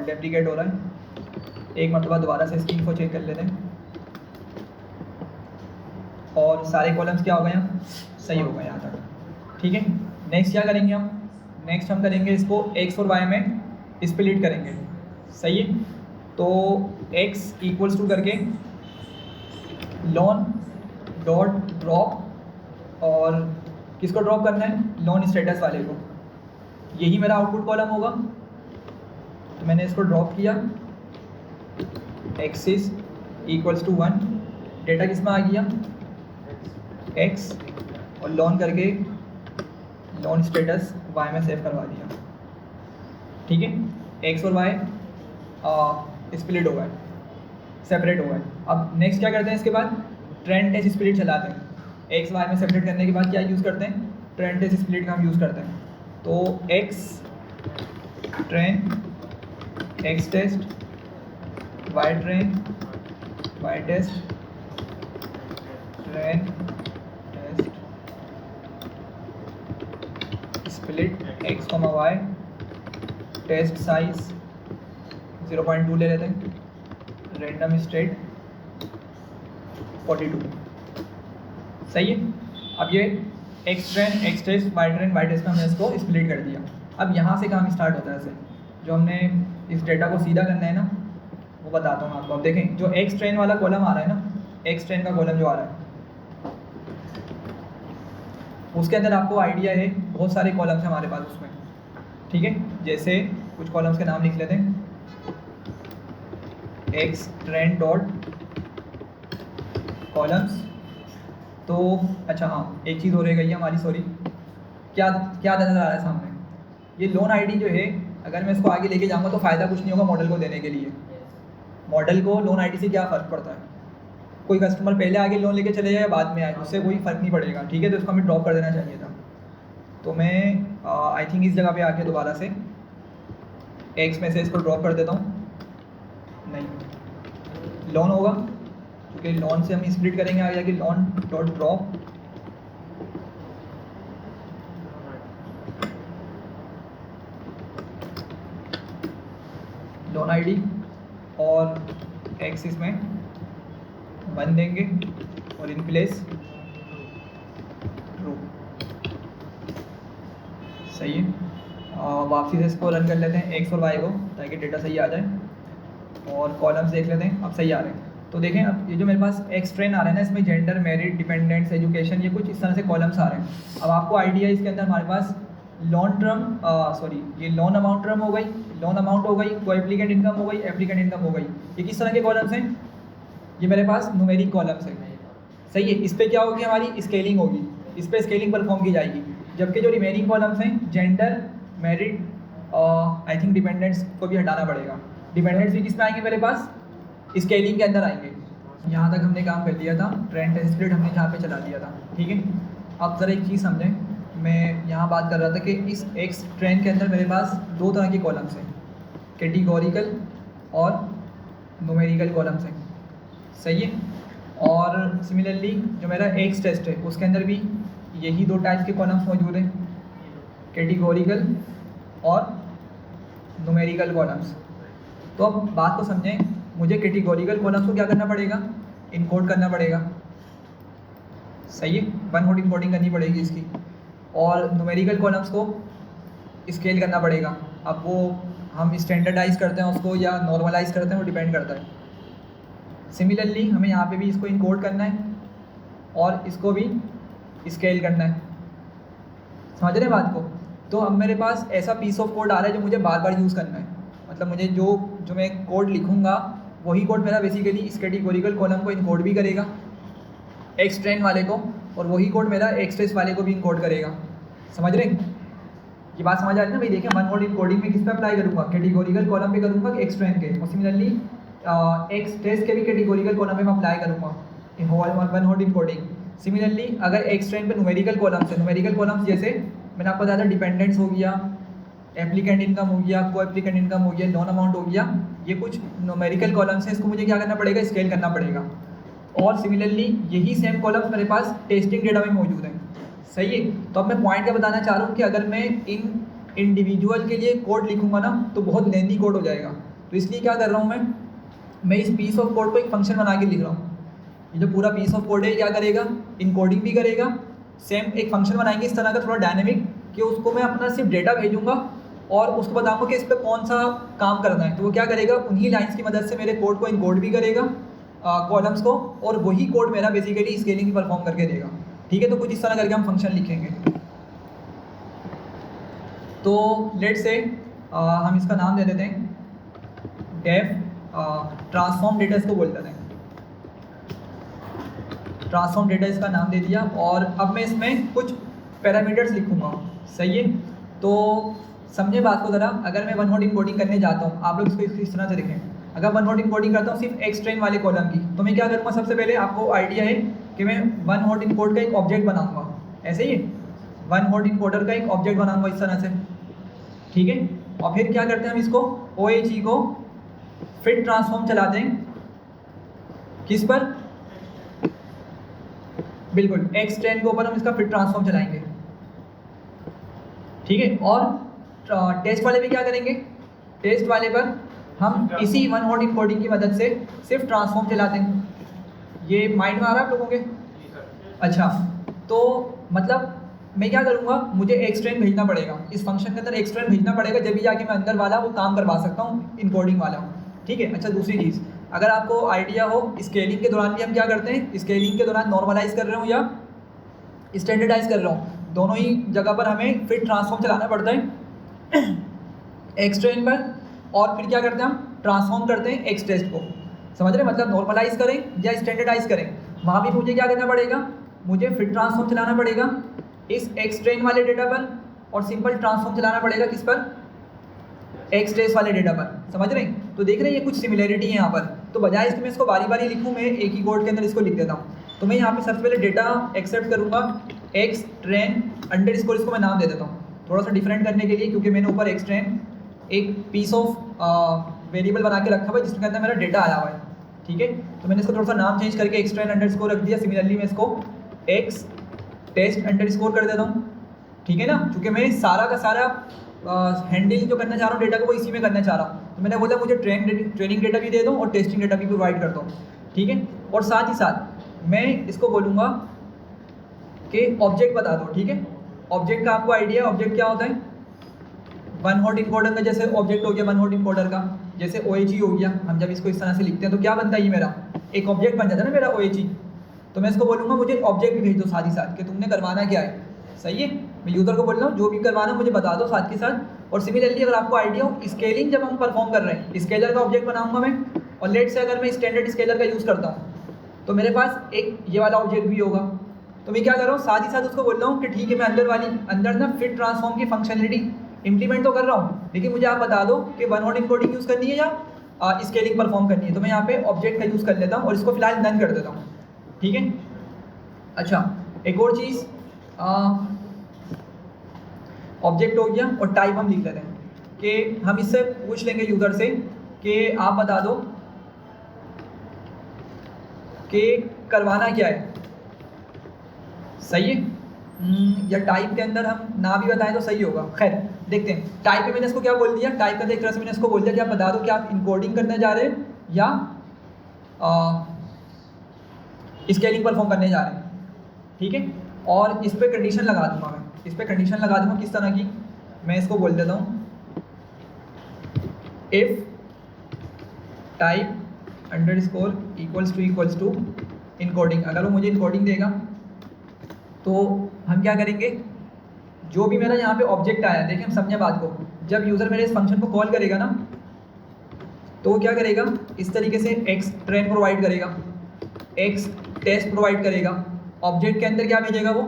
[SPEAKER 1] डेप्लीकेट हो रहा है। एक मरतबा दोबारा से स्क्रीन को चेक कर लेते हैं, और सारे कॉलम्स क्या हो गए हैं, सही हो गए यहाँ तक, ठीक है। नेक्स्ट क्या करेंगे हम, नेक्स्ट हम करेंगे इसको x और y में स्प्लिट करेंगे, सही है। तो x इक्वल्स टू करके लोन डॉट ड्रॉप, और किसको ड्रॉप करना है, लोन स्टेटस वाले को, यही मेरा आउटपुट कॉलम होगा। तो मैंने इसको ड्रॉप किया, x is equals to 1, data किस में आ गया x, और लोन करके लोन स्टेटस y में सेव करवा दिया, ठीक है। x और y स्प्लिट हो गए, सेपरेट हो गए। अब नेक्स्ट क्या करते हैं, इसके बाद ट्रेंड टेस्ट स्प्लिट चलाते हैं। x y में सेपरेट करने के बाद क्या यूज़ करते हैं, ट्रेंड टेस्ट स्प्लिट का हम यूज़ करते हैं। तो x train x test, y train y test, train test split x, y, test size 0.2 ले लेते हैं, रैंडम स्टेट 42, सही है। अब ये x train x test y train y test में हमने इसको स्प्लिट कर दिया। अब यहाँ से काम स्टार्ट होता है, ऐसे जो हमने इस डेटा को सीधा करना है ना, वो बताता हूँ आपको। अब देखें जो x ट्रेंड वाला कॉलम आ रहा है ना, x ट्रेंड का कॉलम जो आ रहा है, उसके अंदर आपको आइडिया है बहुत सारे कॉलम्स हैं हमारे पास उसमें, ठीक है। जैसे कुछ कॉलम्स के नाम लिख लेते हैं, x ट्रेंड डॉट कॉलम्स। तो अच्छा हाँ, एक चीज़ हो रही गई है हमारी, सॉरी, क्या क्या नज़र आ रहा है सामने, ये लोन आईडी जो है, अगर मैं इसको आगे लेके जाऊँगा तो फ़ायदा कुछ नहीं होगा मॉडल को देने के लिए। मॉडल को लोन आईडी से क्या फ़र्क पड़ता है, कोई कस्टमर पहले आगे लोन लेके चले जाए या बाद में आए, उससे कोई फ़र्क नहीं पड़ेगा, ठीक है। तो इसको हमें ड्रॉप कर देना चाहिए था। तो मैं आई थिंक इस जगह पे आके दोबारा से एक्स में से इसको ड्रॉप कर देता हूँ, नहीं लोन होगा, क्योंकि लोन से हम स्प्लिट करेंगे आगे जाके, loan dot drop loan ID, और एक्स इसमें 1 देंगे, और इन प्लेस ट्रू, सही है। वापसी से इसको रन कर लेते हैं एक्स और वाई को, ताकि डेटा सही आ जाए, और कॉलम्स देख लेते हैं, अब सही आ रहे हैं। तो देखें अब ये जो मेरे पास एक्स ट्रेन आ रहे हैं ना, इसमें जेंडर, मेरिट, डिपेंडेंट्स, एजुकेशन, ये कुछ इस तरह से कॉलम्स आ रहे हैं। अब आपको आइडिया इसके अंदर हमारे पास लोन टर्म, सॉरी ये लोन अमाउंट टर्म हो गई, लोन अमाउंट हो गई, को एप्लीकेंट इनकम हो गई, एप्लीकेंट इनकम हो गई। ये किस तरह के कॉलम्स हैं, ये मेरे पास न्यूमेरिक कॉलम्स हैं, सही है। इस पर क्या होगी, हमारी स्केलिंग होगी, इस पर स्केलिंग परफॉर्म की जाएगी। जबकि जो रिमेनिंग कॉलम्स हैं, gender, merit, I think dependents को भी हटाना पड़ेगा। डिपेंडेंट्स भी किस में आएंगे, मेरे पास स्केलिंग के अंदर आएंगे। यहाँ तक हमने काम कर लिया था, ट्रेंड स्प्लिट हमने यहाँ पे चला दिया था, ठीक है। अब ज़रा एक चीज़ समझें, मैं यहाँ बात कर रहा था कि इस एक्स ट्रेंड के अंदर मेरे पास 2 तरह के कॉलम्स हैं, कैटेगोरिकल और न्यूमेरिकल कॉलम्स हैं, सही है। और सिमिलरली जो मेरा एक्स टेस्ट है, उसके अंदर भी यही 2 टाइप के कॉलम्स मौजूद हैं, कैटेगोरिकल और न्यूमेरिकल कॉलम्स। तो अब बात को समझें, मुझे कैटेगोरिकल कॉलम्स को क्या करना पड़ेगा, इनकोड करना पड़ेगा, सही है। 1 हॉट इनकोडिंग करनी पड़ेगी इसकी। और न्यूमेरिकल कॉलम्स को स्केल करना पड़ेगा। अब वो हम स्टैंडर्डाइज करते हैं उसको या नॉर्मलाइज करते हैं, वो डिपेंड करता है। सिमिलरली हमें यहाँ पे भी इसको इनकोड करना है और इसको भी स्केल करना है। समझ रहे हैं बात को? तो अब मेरे पास ऐसा पीस ऑफ कोड आ रहा है जो मुझे बार बार यूज़ करना है। मतलब मुझे जो मैं कोड लिखूँगा वही कोड मेरा बेसिकली इस कैटेगोरिकल कॉलम को इनकोड भी करेगा एक्स ट्रेन वाले को, और वही कोड मेरा एक्स ट्रेस वाले को भी इनकोड करेगा। समझ रहे हैं? ये बात समझ आ रही है ना भाई? देखें, वन वर्ड इनकोडिंग में किस पे अप्लाई करूँगा? कैटेगोरिकल कॉलम पे करूँगा कि एक्स ट्रेन के, और सिमिलरली एक्स ट्रेस के भी कैटेगोरिकल कॉलम पे मैं अप्लाई करूँगा वन वर्ड इनकोडिंग। सिमिलरली अगर एक्स ट्रेन पे न्यूमेरिकल कॉलम्स है, न्यूमेरिकल कॉलम्स जैसे मैंने आपको बताया था डिपेंडेंट्स हो गया, एप्लीकेंट इनकम हो गया, को एप्लीकेंट इनकम हो गया, लोन अमाउंट हो गया, ये कुछ न्यूमेरिकल कॉलम्स हैं, इसको मुझे क्या करना पड़ेगा? स्केल करना पड़ेगा। और सिमिलरली यही सेम कॉलम्स मेरे पास टेस्टिंग डेटा में मौजूद हैं। सही है? तो अब मैं पॉइंट क्या बताना चाह रहा हूँ कि अगर मैं इन इंडिविजुअल के लिए कोड लिखूँगा ना तो बहुत लेंदी कोड हो जाएगा। तो इसलिए क्या कर रहा हूँ मैं इस पीस ऑफ कोड को एक फंक्शन बना के लिख रहा हूँ। ये जो पूरा पीस ऑफ कोड है क्या करेगा? इनकोडिंग भी करेगा, सेम एक फंक्शन बनाएंगे इस तरह का थोड़ा डायनेमिक कि उसको मैं अपना सिर्फ डेटा भेजूँगा और उसको बताऊँगा कि इस पर कौन सा काम करना है। तो वो क्या करेगा? उन्हीं लाइन्स की मदद से मेरे कोड को इनकोड भी करेगा कॉलम्स को, और वही कोड मेरा बेसिकली स्केलिंग परफॉर्म करके देगा। ठीक है? तो कुछ इस तरह करके हम फंक्शन लिखेंगे। तो लेट से हम इसका नाम दे देते हैं डेफ ट्रांसफॉर्म डेटा, इसको बोल देते हैं ट्रांसफॉर्म डेटा, इसका नाम दे दिया। और अब मैं इसमें कुछ पैरामीटर्स लिखूँगा। सही है? तो समझे बात को ज़रा। अगर मैं वन वर्ड इनकोडिंग करने जाता हूँ, आप लोग इसको इस तरह से देखें, अगर वन वर्ड इनकोडिंग करता हूँ सिर्फ एक्स ट्रेन वाले कॉलम की, तो मैं क्या करूँगा? सबसे पहले आपको आइडिया है कि मैं वन वर्ड इनकोड का एक ऑब्जेक्ट बनाऊँगा। ऐसे ही वन वर्ड इनकोडर का एक ऑब्जेक्ट बनाऊँगा इस तरह से। ठीक है? और फिर क्या करते हैं हम इसको OAG को फिट ट्रांसफॉर्म चलाते हैं। किस पर? बिल्कुल एक्स ट्रेन के ऊपर हम इसका फिट ट्रांसफॉर्म चलाएंगे। ठीक है? और टेस्ट वाले में क्या करेंगे? टेस्ट वाले पर हम इसी वन वर्ड इनकोडिंग की मदद से सिर्फ ट्रांसफॉर्म चलाते हैं। ये माइंड में आ रहा है आप लोगों के? अच्छा, तो मतलब मैं क्या करूँगा? मुझे एक्स ट्रेन भेजना पड़ेगा, इस फंक्शन के अंदर एक्स ट्रेन भेजना पड़ेगा, जब भी जाके मैं अंदर वाला वो काम करवा सकता हूँ इनकोडिंग वाला। ठीक है? अच्छा, दूसरी चीज़, अगर आपको आइडिया हो, स्केलिंग के दौरान भी हम क्या करते हैं? स्केलिंग के दौरान नॉर्मलाइज कर रहा हूँ या स्टैंडर्डाइज कर रहा हूँ, दोनों ही जगह पर हमें फिट ट्रांसफॉर्म चलाना पड़ता है एक्स ट्रेन पर, और फिर क्या करते हैं? हम ट्रांसफॉर्म करते हैं एक्स टेस्ट को। समझ रहे? मतलब नॉर्मलाइज करें या स्टैंडर्डाइज करें, वहाँ भी मुझे क्या करना पड़ेगा? मुझे फिट ट्रांसफॉर्म चलाना पड़ेगा इस एक्स ट्रेन वाले डेटा पर, और सिंपल ट्रांसफॉर्म चलाना पड़ेगा किस पर? एक्स ट्रेस वाले डेटा पर। समझ रहे हैं? तो देख रहे हैं ये कुछ सिमिलरिटी है यहाँ पर। तो बजाय इसके मैं इसको बारी बारी लिखूँ, मैं एक ही कोड के अंदर इसको लिख देता हूँ। तो मैं यहाँ पे सबसे पहले डेटा एक्सेप्ट करूँगा एक्स ट्रेन अंडरस्कोर, इसको मैं नाम दे देता हूँ थोड़ा सा डिफरेंट करने के लिए, क्योंकि मैंने ऊपर एक्स ट्रेन एक पीस ऑफ वेरिएबल बना के रखा हुआ है जिसके अंदर मेरा डेटा आया हुआ है। ठीक है? तो मैंने इसको थोड़ा सा नाम चेंज करके एक्स ट्रेन अंडरस्कोर रख दिया। सिमिलरली मैं इसको एक्स टेस्ट अंडरस्कोर कर देता हूँ। ठीक है ना? क्योंकि मैं सारा का सारा हैंडल जो करना चाह रहा हूँ डेटा को, वो इसी में करना चाह रहा हूँ। तो मैंने बोला मुझे ट्रेनिंग डेटा भी दे दो और टेस्टिंग डेटा भी प्रोवाइड कर दो। ठीक है? और साथ ही साथ मैं इसको बोलूँगा कि ऑब्जेक्ट बता दो। ठीक है? ऑब्जेक्ट का आपको आइडिया, ऑब्जेक्ट क्या होता है? वन वर्ड इनकोडर का जैसे ऑब्जेक्ट हो गया, वन वर्ड इनकोडर का जैसे OAG हो गया। हम जब इसको इस तरह से लिखते हैं तो क्या बनता है? ये मेरा एक ऑब्जेक्ट बन जाता है ना मेरा OAG। तो मैं इसको बोलूँगा मुझे ऑब्जेक्ट भी भेज दो साथ ही साथ कि तुमने करवाना क्या है। सही है? मैं यूज़र को बोल रहा हूँ जो भी करवाना मुझे बता दो साथ के साथ। और सिमिलरली अगर आपको आइडिया हो, स्केलिंग जब हम परफॉर्म कर रहे हैं, स्केलर का ऑब्जेक्ट बनाऊंगा मैं, और लेट से अगर मैं स्टैंडर्ड स्केलर का यूज़ करता हूँ तो मेरे पास एक ये वाला ऑब्जेक्ट भी होगा। तो मैं क्या कर रहा हूँ? साथ ही साथ उसको बोल रहा हूँ कि ठीक है, मैं अंदर ना फिट ट्रांसफॉर्म की फंक्शनलिटी इम्प्लीमेंट तो कर रहा हूँ, लेकिन मुझे आप बता दो कि वन वर्ड इनकोडिंग यूज़ करनी है या स्केलिंग परफॉर्म करनी है। तो मैं यहाँ पे ऑब्जेक्ट का यूज़ कर लेता हूँ और इसको फिलहाल नन कर देता हूँ। ठीक है? अच्छा, एक और चीज़, ऑब्जेक्ट हो गया और टाइप हम लिख लेते हैं कि हम इससे पूछ लेंगे यूज़र से कि आप बता दो कि करवाना क्या है। सही है? या टाइप के अंदर हम ना भी बताएं तो सही होगा। खैर देखते हैं। टाइप पे मैंने इसको क्या बोल दिया? टाइप का एक तरह से मैंने इसको बोल दिया कि आप बता दो कि आप इनकोडिंग करने जा रहे हैं या स्केलिंग परफॉर्म करने जा रहे हैं। ठीक है? और इस पर कंडीशन लगा दूंगा मैं इस पर कंडीशन लगा दूँगा किस तरह की, मैं इसको बोल देता हूँ if type underscore equals to encoding. अगर वो मुझे इनकोडिंग देगा तो हम क्या करेंगे, जो भी मेरा यहाँ पे ऑब्जेक्ट आया, देखिए हम समझे बात को, जब यूज़र मेरे इस फंक्शन को कॉल करेगा ना तो वो क्या करेगा, इस तरीके से एक्स ट्रेन प्रोवाइड करेगा, एक्स टेस्ट प्रोवाइड करेगा। ऑब्जेक्ट के अंदर क्या भेजेगा वो,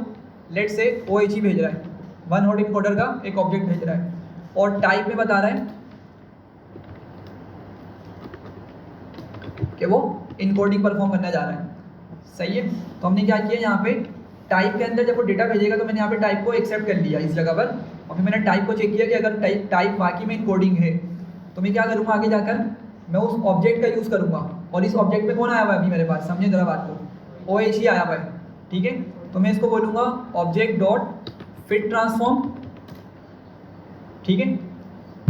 [SPEAKER 1] लेट से OHE भेज रहा है, वन हॉट इनकोडर का एक ऑब्जेक्ट भेज रहा है, और टाइप में बता रहा है कि वो इनकोडिंग परफॉर्म करने जा रहा है। सही है, तो हमने क्या किया यहाँ पे, टाइप के अंदर जब वो डेटा भेजेगा तो मैंने यहाँ पे टाइप को एक्सेप्ट कर लिया इस जगह पर, और फिर मैंने टाइप को चेक किया कि अगर टाइप वाकई में इनकोडिंग है तो मैं क्या करूँगा, आगे जाकर मैं उस ऑब्जेक्ट का यूज़ करूँगा। और इस ऑब्जेक्ट में कौन आया हुआ है अभी मेरे पास, समझे ज़रा बात को, OHE आया हुआ है। ठीक है, तो मैं इसको बोलूँगा ऑब्जेक्ट डॉट फिट ट्रांसफॉर्म। ठीक है,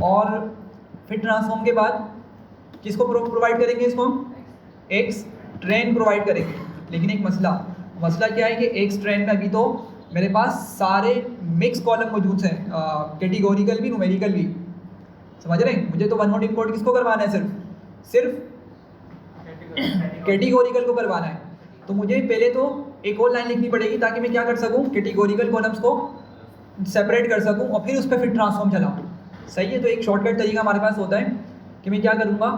[SPEAKER 1] और फिट ट्रांसफॉर्म के बाद किसको प्रोवाइड करेंगे, इसको हम एक्स ट्रेन प्रोवाइड करेंगे। लेकिन एक मसला क्या है कि एक्स ट्रेन में अभी तो मेरे पास सारे मिक्स कॉलम मौजूद हैं, कैटेगोरिकल भी न्यूमेरिकल भी, समझ रहे हैं। मुझे तो वन हॉट इनकोड किसको करवाना है, सिर्फ कैटेगोरिकल को करवाना है। तो मुझे पहले तो एक और लाइन लिखनी पड़ेगी ताकि मैं क्या कर सकूँ, कैटेगोरिकल कॉलम्स को सेपरेट कर सकूँ और फिर उस पर फिट ट्रांसफॉर्म चलाऊँ। सही है, तो एक शॉर्टकट तरीका हमारे पास होता है कि मैं क्या करूँगा,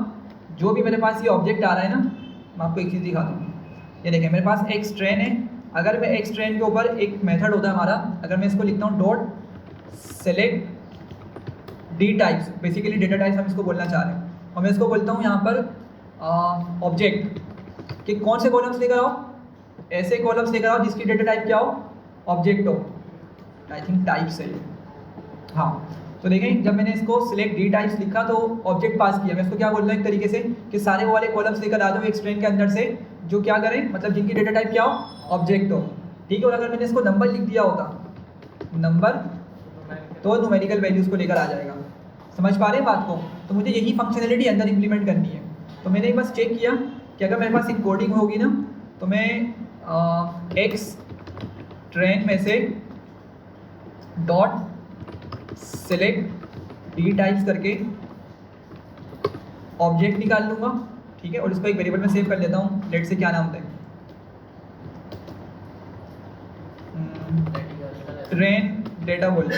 [SPEAKER 1] जो भी मेरे पास ये ऑब्जेक्ट आ रहा है ना, मैं आपको एक चीज़ दिखा दूँ। ये देखें मेरे पास एक्स ट्रेन है, अगर मैं एक्स ट्रेन के ऊपर एक मेथड होता है हमारा, अगर मैं इसको लिखता हूँ dot select D types, basically data types हम इसको बोलना चाह रहे हैं, और मैं इसको बोलता हूँ यहाँ पर ऑब्जेक्ट कि कौन से कॉलम्स लेकर आओ, ऐसे कॉलम्स लेकर आओ जिसकी डेटा टाइप क्या हो, ऑब्जेक्ट हो। आई थिंक टाइप सही है, हाँ। तो देखें जब मैंने इसको सिलेक्ट डी टाइप्स लिखा तो ऑब्जेक्ट पास किया, मैं इसको क्या बोल रहा हूँ एक तरीके से कि सारे वो वाले कॉलम्स लेकर आ जाओ एक स्ट्रिंग के अंदर से जो क्या करें, मतलब जिनकी डेटा टाइप क्या हो, ऑब्जेक्ट हो। ठीक है, और अगर मैंने इसको नंबर लिख दिया होता, नंबर, तो न्यूमेरिकल वैल्यूज़ को लेकर आ जाएगा। समझ पा रहे हैं बात को। तो मुझे यही फंक्शनैलिटी अंदर इंप्लीमेंट करनी है। तो मैंने बस चेक किया कि अगर मेरे पास इनकोडिंग होगी ना तो मैं एक्स ट्रेन में से डॉट सेलेक्ट डी टाइप्स करके ऑब्जेक्ट निकाल लूँगा। ठीक है, और इसको एक वेरिएबल में सेव कर लेता हूँ, लेट से क्या नाम दें, ट्रेन डेटा बोल दें।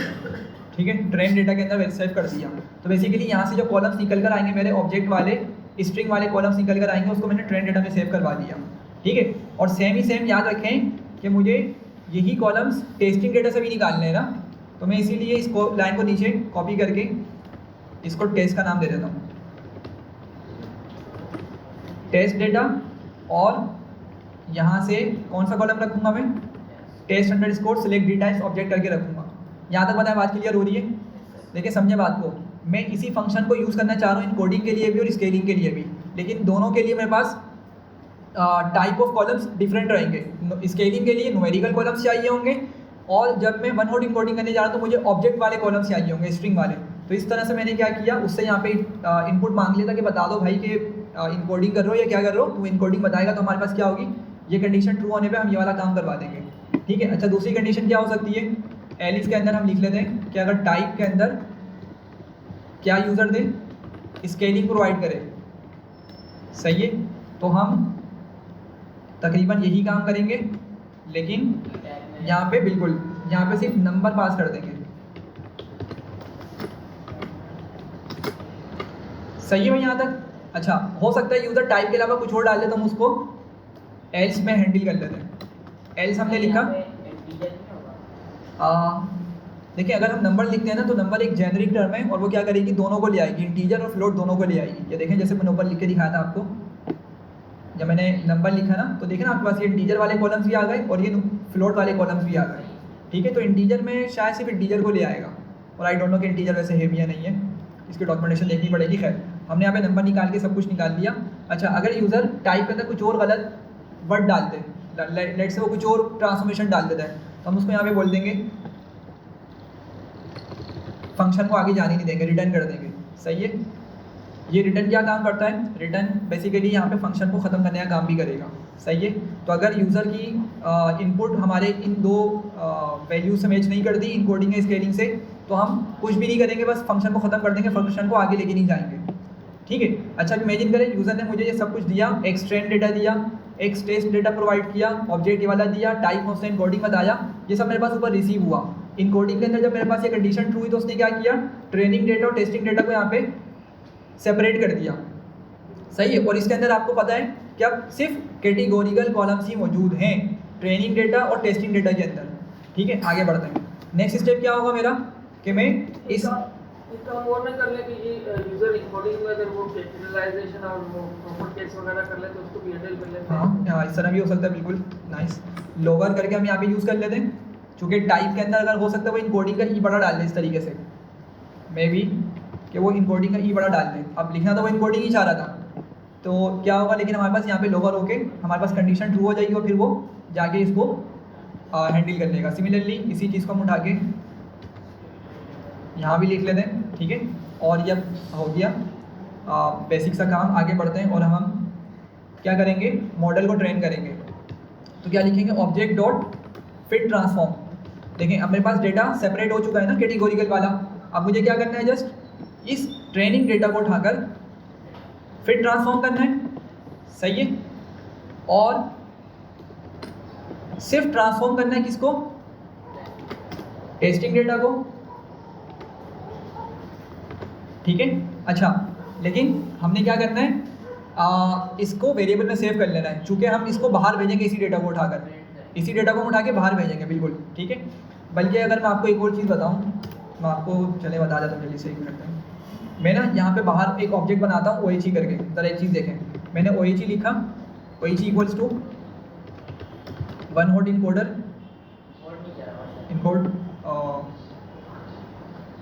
[SPEAKER 1] ठीक है, ट्रेन डेटा के अंदर सेव कर दिया। तो बेसिकली यहाँ से जो कॉलम्स निकल कर आएंगे मेरे ऑब्जेक्ट वाले, स्ट्रिंग वाले कॉलम्स निकल कर आएंगे, उसको मैंने ट्रेन डेटा में सेव करवा दिया। ठीक है, और सेम याद रखें कि मुझे यही कॉलम्स टेस्टिंग डेटा से भी निकालने हैं ना, तो मैं इसीलिए इस लाइन को नीचे कॉपी करके इसको टेस्ट का नाम दे देता हूँ, टेस्ट डेटा। और यहाँ से कौन सा कॉलम रखूँगा मैं, test underscore select D types object करके रखूँगा। यहाँ तक बताएं, बात क्लियर हो रही है। देखिए समझे बात को, मैं इसी फंक्शन को यूज़ करना चाह रहा हूँ इनकोडिंग के लिए भी और स्केलिंग के लिए भी, लेकिन दोनों के लिए मेरे पास टाइप ऑफ कॉलम्स डिफरेंट रहेंगे। स्केलिंग के लिए न्यूमेरिकल कॉलम्स चाहिए होंगे, और जब मैं वन हॉट इनकोडिंग करने जा रहा हूँ तो मुझे ऑब्जेक्ट वाले कॉलम्स चाहिए होंगे, स्ट्रिंग वाले। तो इस तरह से मैंने क्या किया, उससे यहाँ पे इनपुट मांग लिया था कि बता दो भाई कि इनकोडिंग कर रहे हो या क्या कर रहे हो। तो इनकोडिंग बताएगा तो हमारे पास क्या होगी, ये कंडीशन ट्रू होने पे हम ये वाला काम करवा देंगे। ठीक है, अच्छा दूसरी कंडीशन क्या हो सकती है, एलिस के अंदर हम लिख लेते हैं कि अगर टाइप के अंदर क्या यूज़र दे, स्केलिंग प्रोवाइड करे। सही है, तो हम तकरीबन यही काम करेंगे, लेकिन यहाँ पे बिल्कुल यहाँ पे सिर्फ नंबर पास कर देंगे। सही है भाई यहाँ तक। अच्छा, हो सकता है यूज़र टाइप के अलावा कुछ और डाल दे तो हम उसको एल्स में हैंडल कर लेते हैं। एल्स हमने लिखा, देखिए अगर हम नंबर लिखते हैं ना तो नंबर एक जेनरिक टर्म है और वो क्या करेगी, दोनों को ले आएगी, इंटीजर और फ्लोट दोनों को ले आएगी। ये देखें जैसे मैंने ऊपर लिख के दिखाया था आपको, जब मैंने नंबर लिखा ना तो देखें ना आपके पास ये इंटीजर वाले कॉलम्स भी आ गए और ये फ्लोट वाले कॉलम्स भी आ गए। ठीक है, तो इंटीजर में शायद सिर्फ इंटीजर को ले आएगा, और आई डोंट नो कि इंटीजर वैसे है भी या नहीं है, इसकी डॉक्यूमेंटेशन देखनी पड़ेगी। खैर हमने यहाँ पे नंबर निकाल के सब कुछ निकाल दिया। अच्छा, अगर यूज़र टाइप के अंदर कुछ और गलत वर्ड डालते, लेट से वो कुछ और ट्रांसफॉर्मेशन डाल देता है, तो हम उसको यहाँ पे बोल देंगे, फंक्शन को आगे जाने नहीं देंगे, रिटर्न कर देंगे। सही है, ये रिटर्न क्या काम करता है, रिटर्न बेसिकली यहाँ पे फंक्शन को ख़त्म करने का काम भी करेगा, सही है। तो अगर यूज़र की इनपुट हमारे इन दो वैल्यूज से मैच नहीं करती इनकोडिंग या स्केलिंग से, तो हम कुछ भी नहीं करेंगे, बस फंक्शन को ख़त्म कर देंगे, फंक्शन को आगे लेके नहीं जाएंगे, ठीक है। अच्छा इमेजिन करें यूज़र ने मुझे ये सब कुछ दिया, एक्स ट्रेन डेटा दिया, एक्स टेस्ट डेटा प्रोवाइड किया, ऑब्जेक्ट ये वाला दिया, टाइप उसने इनकोडिंग बताया, ये सब मेरे पास ऊपर रिसीव हुआ। इनकोडिंग के अंदर जब मेरे पास ये कंडीशन ट्रू हुई तो उसने क्या किया, ट्रेनिंग डेटा और टेस्टिंग डेटा को यहाँ पे सेपरेट कर दिया, सही है। और इसके अंदर आपको पता है कि अब सिर्फ कैटेगोरिकल कॉलम्स ही मौजूद हैं ट्रेनिंग डेटा और टेस्टिंग डेटा के अंदर, ठीक है। आगे बढ़ते हैं, नेक्स्ट स्टेप क्या होगा मेरा कि मैं इस
[SPEAKER 2] इसका हम और नहीं कर ले कि ये यूजर इनकोडिंग में अगर वो कैपिटलाइजेशन और वो प्रॉपर केस वगैरह कर ले तो उसको भी हैंडल कर लेते हैं।
[SPEAKER 1] हाँ इस तरह भी हो सकता है, बिल्कुल नाइस। लोअर करके हम यहाँ पे यूज़ कर लेते हैं, चूँकि टाइप के अंदर अगर हो सकता है वो इनकोडिंग का ई बड़ा डाल दें इस तरीके से, मे बी कि वो इनकोडिंग का ई बड़ा डाल दें। अब लिखना तो वो इनकोडिंग ही चाह रहा था, तो क्या होगा, लेकिन हमारे पास यहाँ पे लोअर होके हमारे पास कंडीशन ट्रू हो जाएगी और फिर वो जाके इसको हैंडल कर लेगा। सिमिलरली इसी चीज़ को हम उठा के यहाँ भी लिख लेते हैं, ठीक है। और यह हो गया बेसिक सा काम। आगे बढ़ते हैं और हम क्या करेंगे, मॉडल को ट्रेन करेंगे। तो क्या लिखेंगे, ऑब्जेक्ट डॉट फिट ट्रांसफॉर्म। देखें अब मेरे पास डेटा सेपरेट हो चुका है ना कैटेगोरिकल वाला, अब मुझे क्या करना है, जस्ट इस ट्रेनिंग डेटा को उठाकर फिट ट्रांसफॉर्म करना है, सही है। और सिर्फ ट्रांसफॉर्म करना है किसको, टेस्टिंग डेटा को, ठीक है। अच्छा लेकिन हमने क्या करना है, इसको वेरिएबल में सेव कर लेना है, चूँकि हम इसको बाहर भेजेंगे इसी डेटा को उठाकर, इसी डेटा को हम उठा के बाहर भेजेंगे, बिल्कुल ठीक है। बल्कि अगर मैं आपको एक और चीज़ बताऊं, मैं आपको चले बता देता हूँ जल्दी से, एक मिनट में। मैं ना यहाँ पे बाहर एक ऑब्जेक्ट बनाता हूँ OHE करके, ज़रा एक चीज़ देखें, मैंने OHE लिखा, OHE equals to one hot encoder, encode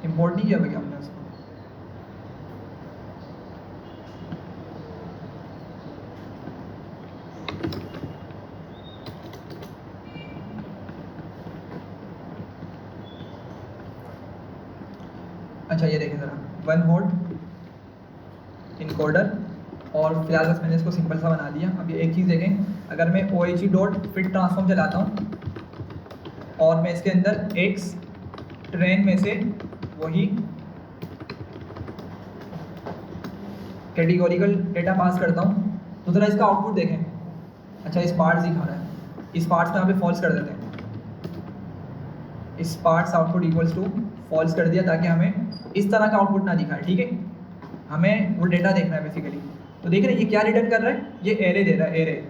[SPEAKER 1] import नहीं किया भैया हमने उसको, अच्छा ये देखें ज़रा, वन हॉट इनकोडर, और फिलहाल बस मैंने इसको सिंपल सा बना दिया। अब ये एक चीज़ देखें, अगर मैं OHE डॉट फिट ट्रांसफॉर्म चलाता हूँ और मैं इसके अंदर एक्स ट्रेन में से वही कैटेगोरिकल डेटा पास करता हूँ, तो ज़रा इसका आउटपुट देखें। अच्छा इस पार्ट्स दिखा रहा है, इस पार्ट्स को यहाँ पे फॉल्स कर देते हैं, इस parts output equals to false कर दिया ताकि हमें इस तरह का आउटपुट ना दिखाए, ठीक है। हमें वो डेटा देखना है बेसिकली। तो देख रहे हैं ये क्या रिटर्न कर रहा है, ये एरे दे रहा है, एरे,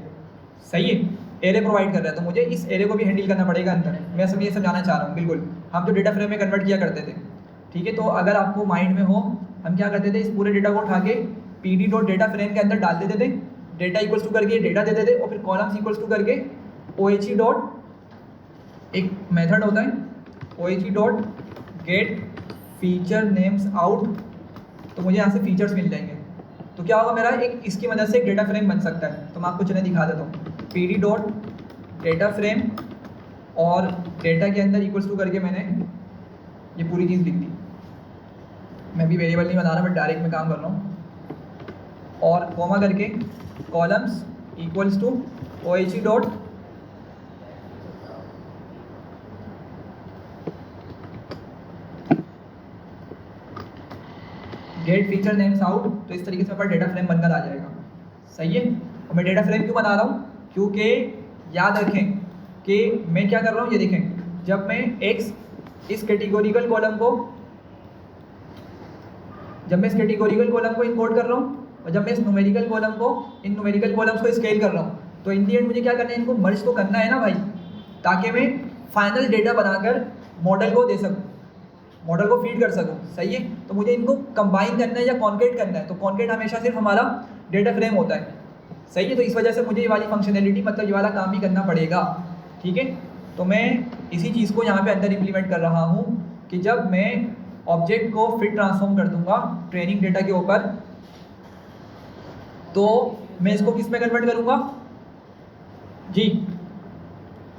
[SPEAKER 1] सही है, एरे प्रोवाइड कर रहा है। तो मुझे इस एरे को भी हैंडल करना पड़ेगा अंदर, मैं सब ये समझाना चाह रहा हूँ, बिल्कुल। हम जो डेटा फ्रेम में कन्वर्ट किया करते थे, ठीक है। तो अगर आपको माइंड में हो, हम क्या करते थे, इस पूरे डेटा को उठा के PD डॉट डेटा फ्रेम के अंदर डाल देते थे, डेटा इक्वल्स टू करके डेटा देते थे, और फिर कॉलम्स इक्वल्स टू करके OHE डॉट एक मेथड होता है, OHE dot get feature names out, तो मुझे यहाँ से फीचर्स मिल जाएंगे। तो क्या होगा मेरा, एक इसकी मदद से एक डेटा फ्रेम बन सकता है। तो मैं आपको चलिए दिखा देता हूँ, PD डॉट डेटा फ्रेम और डेटा के अंदर इक्वल्स टू करके मैंने ये पूरी चीज़ लिख दी। मैं भी वेरिएबल नहीं बना रहा, बट डायरेक्ट में काम कर रहा हूँ, और कॉमा करके columns equals to OHE dot get feature names out. तो इस तरीके से मेरे पास डेटा फ्रेम बनकर आ जाएगा, सही है। और मैं डेटा फ्रेम क्यों बना रहा हूँ, क्योंकि याद रखें कि मैं क्या कर रहा हूँ, ये देखें, जब मैं एक्स इस कैटेगोरिकल कॉलम को, जब मैं इस कैटेगोरिकल कॉलम को इनकोड कर रहा हूँ, और जब मैं इस न्यूमेरिकल कॉलम को, इन न्यूमेरिकल कॉलम्स को स्केल कर रहा हूँ, तो इन दी एंड मुझे क्या करना है, इनको मर्ज तो करना है ना भाई, ताकि मैं फाइनल डेटा बनाकर मॉडल को दे सकूँ, मॉडल को फीड कर सकूँ, सही है। तो मुझे इनको कंबाइन करना है या कॉन्केट करना है, तो कॉन्केट हमेशा सिर्फ हमारा डेटा फ्रेम होता है, सही है। तो इस वजह से मुझे ये वाली फंक्शनैलिटी, मतलब ये वाला काम भी करना पड़ेगा, ठीक है। तो मैं इसी चीज़ को यहाँ पे अंदर इम्प्लीमेंट कर रहा हूँ कि जब मैं ऑब्जेक्ट को फिट ट्रांसफॉर्म कर दूंगा ट्रेनिंग डेटा के ऊपर, तो मैं इसको किस में कन्वर्ट करूँगा जी,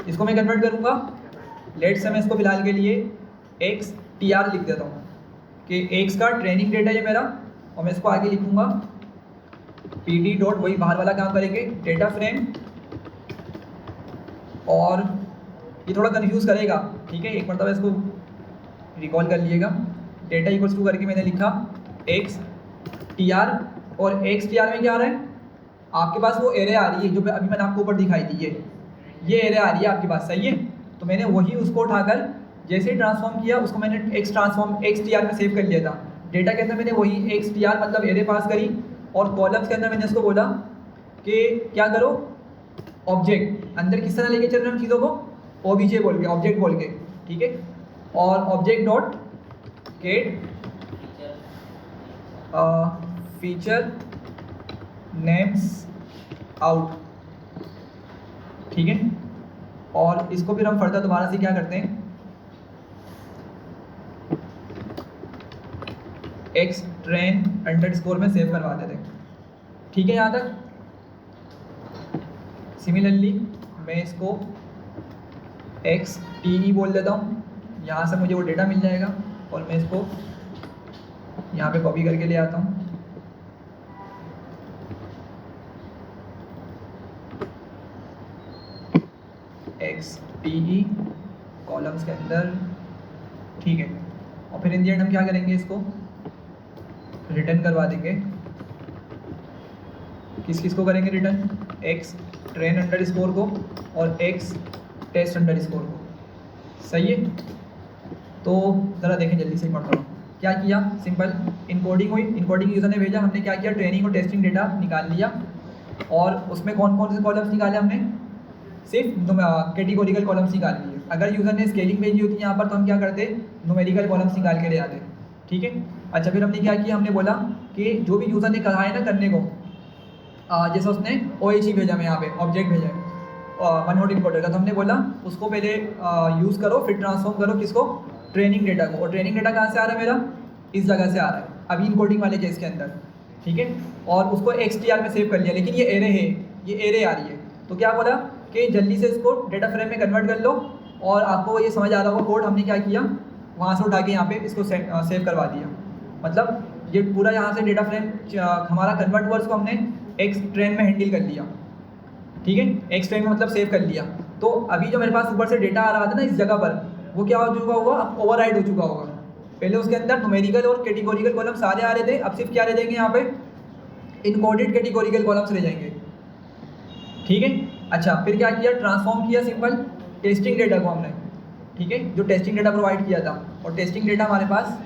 [SPEAKER 1] इसको मैं कन्वर्ट करूँगा, लेट से मैं इसको फिलहाल के लिए XTR लिख देता हूँ कि एक्स का ट्रेनिंग डेटा ये मेरा और मैं इसको आगे लिखूँगा PD डॉट, वही बाहर वाला काम करेंगे, डेटा फ्रेम। और ये थोड़ा कन्फ्यूज़ करेगा, ठीक है, एक मरतबा इसको रिकॉल कर लिएगा। डेटा इक्वल्स टू करके मैंने लिखा XTR, और XTR में क्या आ रहा है आपके पास, वो एरे आ रही है जो अभी मैंने आपको ऊपर दिखाई दी है, ये एरे आ रही है आपके पास, सही है। तो मैंने वही उसको उठाकर जैसे ही ट्रांसफॉर्म किया उसको मैंने XTR में सेव कर लिया था। डेटा के अंदर मैंने वही XTR मतलब एरे पास करी, और कॉलम्स के अंदर मैंने उसको बोला कि क्या करो, ऑब्जेक्ट अंदर किस तरह लेके चल रहे हैं हम चीज़ों को, OBJ बोल के, ऑब्जेक्ट बोल के, ठीक है। और object dot get feature names out, ठीक है। और इसको फिर हम फर्दर दोबारा से क्या करते हैं, xtrain_ में सेव करवा देते हैं, ठीक है। यहाँ तक सिमिलरली मैं इसको XTE बोल देता हूँ, यहाँ से मुझे वो डेटा मिल जाएगा, और मैं इसको यहाँ पे कॉपी करके ले आता हूँ। XTE कॉलम्स के अंदर, ठीक है। और फिर इन दी एंड हम क्या करेंगे, इसको रिटर्न करवा देंगे। किस को करेंगे रिटर्न, xtrain_ को और xtest_ को, सही है। तो ज़रा देखें जल्दी से, पढ़ता हूँ। क्या किया, सिंपल इनकोडिंग हुई, इनकोडिंग यूज़र ने भेजा, हमने क्या किया, ट्रेनिंग और टेस्टिंग डेटा निकाल लिया। और उसमें कौन कौन से कॉलम्स निकाले हमने, सिर्फ कैटेगोरिकल कॉलम्स निकाल लिए। अगर यूज़र ने स्केलिंग भेजी होती यहाँ पर तो हम क्या करते, न्यूमेरिकल कॉलम्स निकाल के ले आते, ठीक है। अच्छा, फिर हमने क्या किया, हमने बोला कि जो भी यूज़र ने कहा है ना करने को, जैसे उसने OHE भेजा, मैं यहाँ पे ऑब्जेक्ट भेजा है वन हॉट इम्पोर्टर का, तो हमने बोला उसको पहले यूज़ करो, फिर ट्रांसफॉर्म करो किसको, ट्रेनिंग डेटा को। और ट्रेनिंग डेटा कहाँ से आ रहा है मेरा, इस जगह से आ रहा है, अभी इनकोडिंग वाले केस के अंदर, ठीक है। और उसको XTR में सेव कर लिया, लेकिन ये एरे है, ये एरे आ रही है। तो क्या बोला कि जल्दी से इसको डेटा फ्रेम में कन्वर्ट कर लो, और आपको ये समझ आ रहा होगा कोड हमने क्या किया, वहाँ से उठा के यहाँ पे इसको सेव करवा दिया। मतलब ये पूरा यहाँ से डेटा फ्रेम हमारा कन्वर्ट हुआ, उसको हमने XTrain में हैंडल कर लिया, ठीक है। XTrain में मतलब सेव कर लिया। तो अभी जो मेरे पास ऊपर से डेटा आ रहा था ना इस जगह पर, वो क्या हो चुका होगा, अब ओवरराइड हो चुका होगा। पहले उसके अंदर न्यूमेरिकल और कैटेगोरिकल कॉलम सारे आ रहे थे, अब सिर्फ क्या रह जाएंगे यहाँ पे, इनकोडेड कैटेगोरिकल कॉलम्स रह जाएंगे, ठीक है। अच्छा, फिर क्या किया, ट्रांसफॉर्म किया सिंपल टेस्टिंग डेटा को हमने, ठीक है, जो टेस्टिंग डेटा प्रोवाइड किया था। और टेस्टिंग डेटा हमारे पास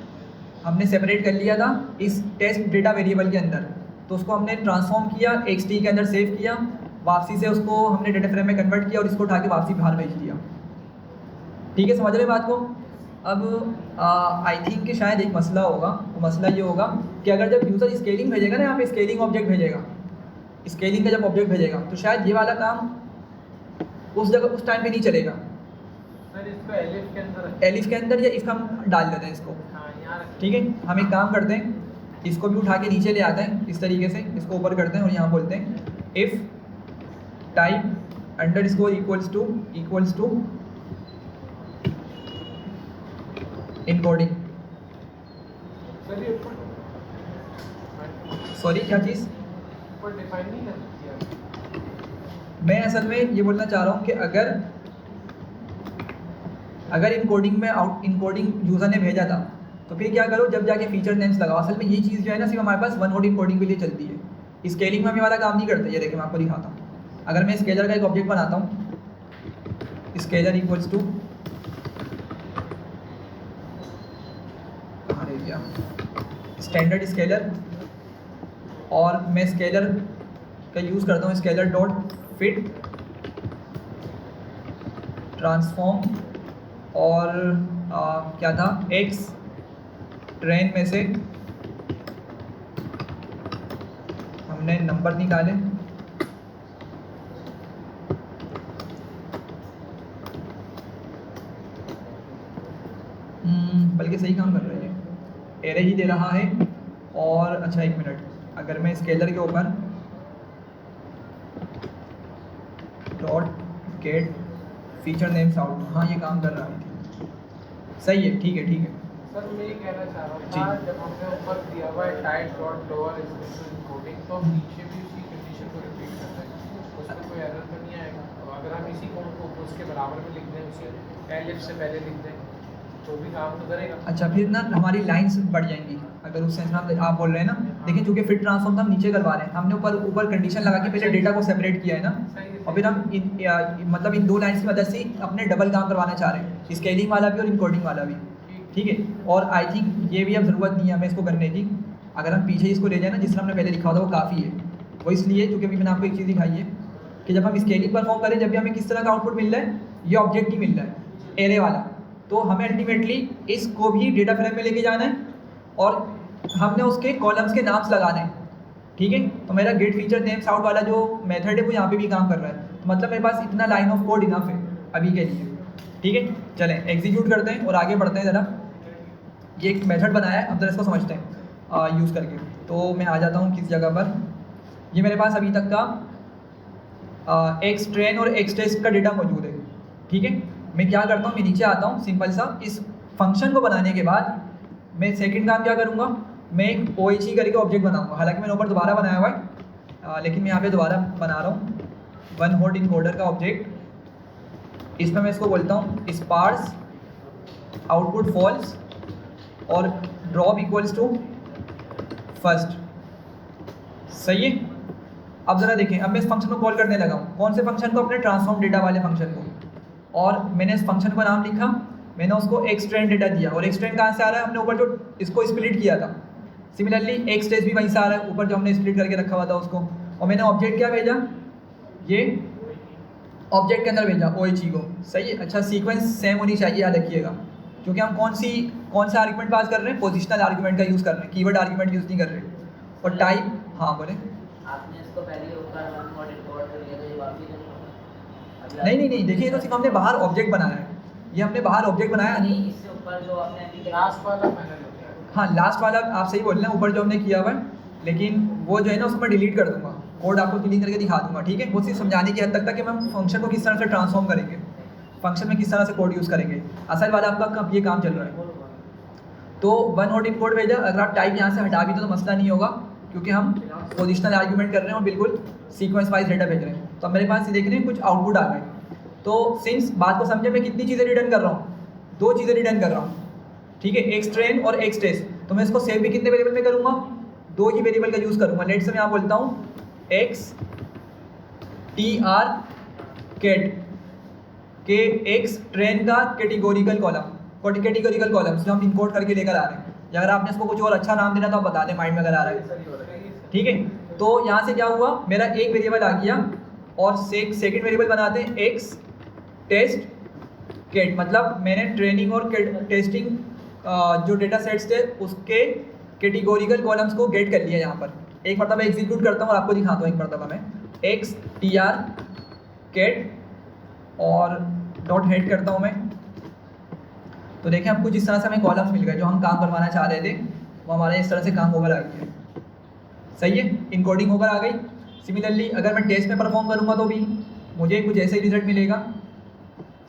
[SPEAKER 1] हमने सेपरेट कर लिया था इस टेस्ट डेटा वेरिएबल के अंदर, तो उसको हमने ट्रांसफॉर्म किया, XT के अंदर सेव किया, वापसी से उसको हमने डेटा फ्रेम में कन्वर्ट किया और इसको उठा के वापसी बाहर भेज दिया, ठीक है। समझ रहे बात को। अब आई थिंक कि शायद एक मसला होगा, वो मसला ये होगा कि अगर जब यूज़र स्केलिंग भेजेगा ना, यहाँ पे स्केलिंग ऑब्जेक्ट भेजेगा, स्केलिंग का जब ऑब्जेक्ट भेजेगा तो शायद ये वाला काम उस जगह उस टाइम पे नहीं चलेगा।
[SPEAKER 3] सर इसको एलिफ के अंदर,
[SPEAKER 1] एलिफ के अंदर या इफ हम डाल देते हैं इसको,
[SPEAKER 3] हाँ यहाँ
[SPEAKER 1] ठीक है। हम एक काम करते हैं, इसको भी उठा के नीचे ले आते हैं, इस तरीके से इसको ऊपर करते हैं और यहाँ बोलते हैं if type equals to encoding,
[SPEAKER 3] sir ये
[SPEAKER 1] सॉरी क्या चीज़,
[SPEAKER 3] ऊपर डिफाइन नहीं कर दिया।
[SPEAKER 1] मैं असल में ये बोलना चाह रहा हूँ कि अगर इनकोडिंग यूज़र ने भेजा था तो फिर क्या करो, जब जाके फीचर नेम्स लगाओ। असल में ये चीज़ जो है ना सिर्फ हमारे पास वन हॉट इनकोडिंग के लिए चलती है, स्केलिंग में हम ये वाला काम नहीं करते। ये देखिए मैं आपको दिखाता हूँ। अगर मैं स्केलर का एक ऑब्जेक्ट बनाता हूँ, स्केलर इक्वल्स टू, कहाँ रह गया, स्टैंडर्ड स्केलर, और मैं स्केलर का यूज़ करता हूँ स्केलर डॉट फिट ट्रांसफॉर्म, और क्या था, XTrain में से हमने नंबर निकाले, बल्कि सही काम कर रहा है ये, एरे ही दे रहा है। और अच्छा एक मिनट, अगर मैं स्केलर के ऊपर dot get feature names out, हाँ ये काम कर रहा है, सही है, ठीक है ठीक है।
[SPEAKER 3] सर मैं ये कहना चाह रहा
[SPEAKER 1] जी।
[SPEAKER 3] था, जब हमने ऊपर दिया हुआ है टाइट डॉट लोअर कोडिंग, तो हम नीचे भी उसी कंडीशन को रिपीट करते हैं, उसमें कोई एरर तो नहीं आएगा? तो अगर हम इसी कोड को उसके बराबर में लिख दें, उसी एलिफ से पहले लिख दें, तो भी काम तो करेगा।
[SPEAKER 1] अच्छा, फिर ना हमारी लाइंस बढ़ जाएंगी अगर उस सेंस में आप बोल रहे हैं ना। देखिए चूंकि फिट ट्रांसफॉर्म तो हम नीचे करवा रहे हैं, हमने ऊपर कंडीशन लगा के पहले डेटा को सेपरेट किया है ना,
[SPEAKER 3] सही है,
[SPEAKER 1] और फिर हम मतलब इन दो लाइंस की मदद से अपने डबल काम करवाना चाह रहे हैं, स्केलिंग वाला भी और इनकोडिंग वाला भी। ठीक है, और आई थिंक ये भी अब ज़रूरत नहीं है हमें इसको करने की। अगर हम पीछे इसको ले जाए ना, जिस तरह हमने पहले लिखा था वो काफ़ी है। वो इसलिए क्योंकि अभी मैंने आपको एक चीज़ दिखाई है कि जब हम स्केलिंग परफॉर्म करें, जब भी हमें किस तरह का आउटपुट मिल रहा है, ये ऑब्जेक्ट ही मिल रहा है एरे वाला, तो हमें अल्टीमेटली इसको भी डेटा फ्रेम में लेके जाना है और हमने उसके कॉलम्स के नाम्स लगाने हैं। ठीक है, तो मेरा गेट फीचर नेम्स आउट वाला जो मेथड है वो यहाँ पे भी काम कर रहा है, तो मतलब मेरे पास इतना लाइन ऑफ कोड इनफ है अभी के लिए। ठीक है, चलें एग्जीक्यूट करते हैं और आगे बढ़ते हैं ज़रा। ये एक मेथड बनाया है, अब जरा इसको समझते हैं यूज़ करके। तो मैं आ जाता हूँ किस जगह पर। ये मेरे पास अभी तक का एक्स ट्रेन और एक्स टेस्ट का डेटा मौजूद है। ठीक है, मैं क्या करता हूँ, मैं नीचे आता हूँ, सिंपल सा इस फंक्शन को बनाने के बाद मैं सेकंड काम क्या करूँगा, मैं एक OHE करके ऑब्जेक्ट बनाऊँगा। हालांकि मैंने ऊपर दोबारा बनाया हुआ है, लेकिन मैं यहाँ पे दोबारा बना रहा हूँ वन हॉट इनकोडर का ऑब्जेक्ट। इसमें मैं इसको बोलता हूँ स्पार्स आउटपुट फॉल्स और ड्रॉप इक्वल्स टू फर्स्ट। सही है, अब ज़रा देखें, अब मैं इस फंक्शन को कॉल करने लगा हूँ। कौन से फंक्शन को? अपने ट्रांसफॉर्म डेटा वाले फंक्शन को। और मैंने इस फंक्शन का नाम लिखा, मैंने उसको एक्स ट्रेन डेटा दिया। और एक्स ट्रेन कहाँ से आ रहा है? हमने ऊपर जो इसको स्प्लिट किया था, सिमिलरली एक्स टेस्ट भी वहीं से आ रहा है, ऊपर जो हमने स्प्लिट करके रखा हुआ था उसको। और मैंने ऑब्जेक्ट क्या भेजा, ये ऑब्जेक्ट के अंदर भेजा OHE को। सही है, अच्छा सीक्वेंस सेम होनी चाहिए, याद रखिएगा, क्योंकि हम कौन सा आर्गुमेंट पास कर रहे हैं? पोजिशनल आर्गुमेंट का यूज़ कर रहे हैं, कीवर्ड आर्गुमेंट यूज़ नहीं कर रहे। और टाइप, हाँ बोले।
[SPEAKER 5] आपने इसको पहले ऊपर वन मॉड इंपोर्ट कर लिया, तो ये वापस
[SPEAKER 1] नहीं, देखिए ये तो सिर्फ हमने बाहर ऑब्जेक्ट बनाया है, ये हमने बाहर ऑब्जेक्ट बनाया
[SPEAKER 5] नहीं, इससे ऊपर जो आपने अभी
[SPEAKER 3] लास्ट वाला पैनल हो गया।
[SPEAKER 1] हाँ लास्ट वाला आप सही बोल रहे हैं, ऊपर जो हमने किया हुआ है, लेकिन वो जो है ना उसको मैं डिलीट कर दूंगा, कोड आपको क्लीन करके दिखा दूंगा। ठीक है, वो सिर्फ समझाने की हद तक था कि हम फंक्शन को किस तरह से ट्रांसफॉर्म करेंगे, फंक्शन में किस तरह से कोड यूज़ करेंगे। असल वाला आपका ये काम चल रहा है। तो वन हॉट इनकोड भेजा, अगर आप टाइप यहाँ से हटा भी तो मसला नहीं होगा, क्योंकि हम पोजिशनल आर्ग्यूमेंट कर रहे हैं और बिल्कुल सीक्वेंस वाइज डेटा भेज रहे हैं। तो अब मेरे पास ये देख रहे हैं कुछ आउटपुट आ गए। तो सिंस बात को समझे, मैं कितनी चीज़ें रिटर्न कर रहा हूँ? 2 चीज़ें रिटर्न कर रहा हूँ। ठीक है, एक्स ट्रेन और एक्स टेस्ट। तो मैं इसको सेव भी कितने वेरिएबल में करूँगा? 2 ही वेरिएबल का यूज़ करूँगा। लेट से मैं यहाँ बोलता हूँ एक्स TR कैट के एक्स ट्रेन का कैटेगोरिकल कॉलम जो हम इंपोर्ट करके लेकर आ रहे हैं। या अगर आपने इसको कुछ और अच्छा नाम देना तो आप बता दें, माइंड में अगर आ रहा है। ठीक है, तो यहाँ से क्या हुआ, मेरा एक वेरिएबल आ गया और सेकंड वेरिएबल बनाते हैं एक्स टेस्ट कैट। मतलब मैंने ट्रेनिंग और टेस्टिंग जो डेटा सेट्स थे उसके कैटेगोरिकल कॉलम्स को गेट कर लिया यहाँ पर। एक मरतबा एग्जीक्यूट करता हूँ और आपको दिखाता हूँ एक मरतबा में। एक्स TR कैट और डॉट हेड करता हूँ मैं। तो देखें आपको जिस तरह से हमें कॉलम्स मिल गए, जो हम काम करवाना चाह रहे थे वो हमारा इस तरह से काम होकर आ गया। सही है, इनकोडिंग होकर आ गई। सिमिलरली अगर मैं टेस्ट में परफॉर्म करूँगा तो भी मुझे कुछ ऐसा ही रिजल्ट मिलेगा।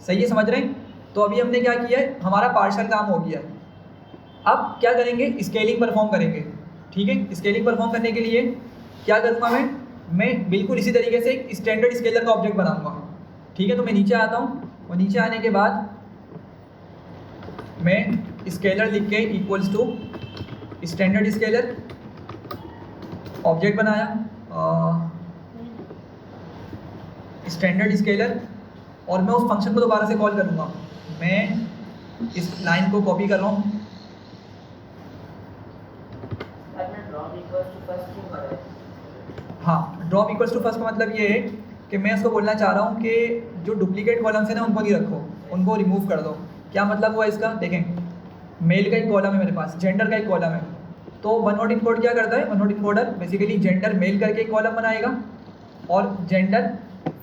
[SPEAKER 1] सही है, समझ रहे हैं? तो अभी हमने क्या किया है, हमारा पार्शल काम हो गया है। अब क्या करेंगे, स्केलिंग परफॉर्म करेंगे। ठीक है, स्केलिंग परफॉर्म करने के लिए क्या करूँगा मैं बिल्कुल इसी तरीके से एक स्टैंडर्ड स्केलर का ऑब्जेक्ट बनाऊँगा। ठीक है, तो मैं नीचे आता हूँ और नीचे आने के बाद मैं स्केलर लिख के equals to standard scaler object बनाया, स्टैंडर्ड स्केलर, और मैं उस फंक्शन को दोबारा से कॉल करूँगा। मैं इस लाइन को कॉपी कर रहा हूँ।
[SPEAKER 5] ड्रॉप इक्वल्स टू फर्स्ट क्यों कर रहे हैं?
[SPEAKER 1] हाँ, ड्रॉप इक्वल्स टू फर्स्ट का मतलब ये है कि मैं उसको बोलना चाह रहा हूँ कि जो डुप्लीकेट कॉलम्स है ना उनको नहीं रखो, उनको रिमूव कर दो। क्या मतलब हुआ इसका? देखें, मेल का एक कॉलम है मेरे पास, जेंडर का एक कॉलम है। तो वन हॉट इनकोड क्या करता है, one hot encoder basically gender male करके एक कॉलम बनाएगा और जेंडर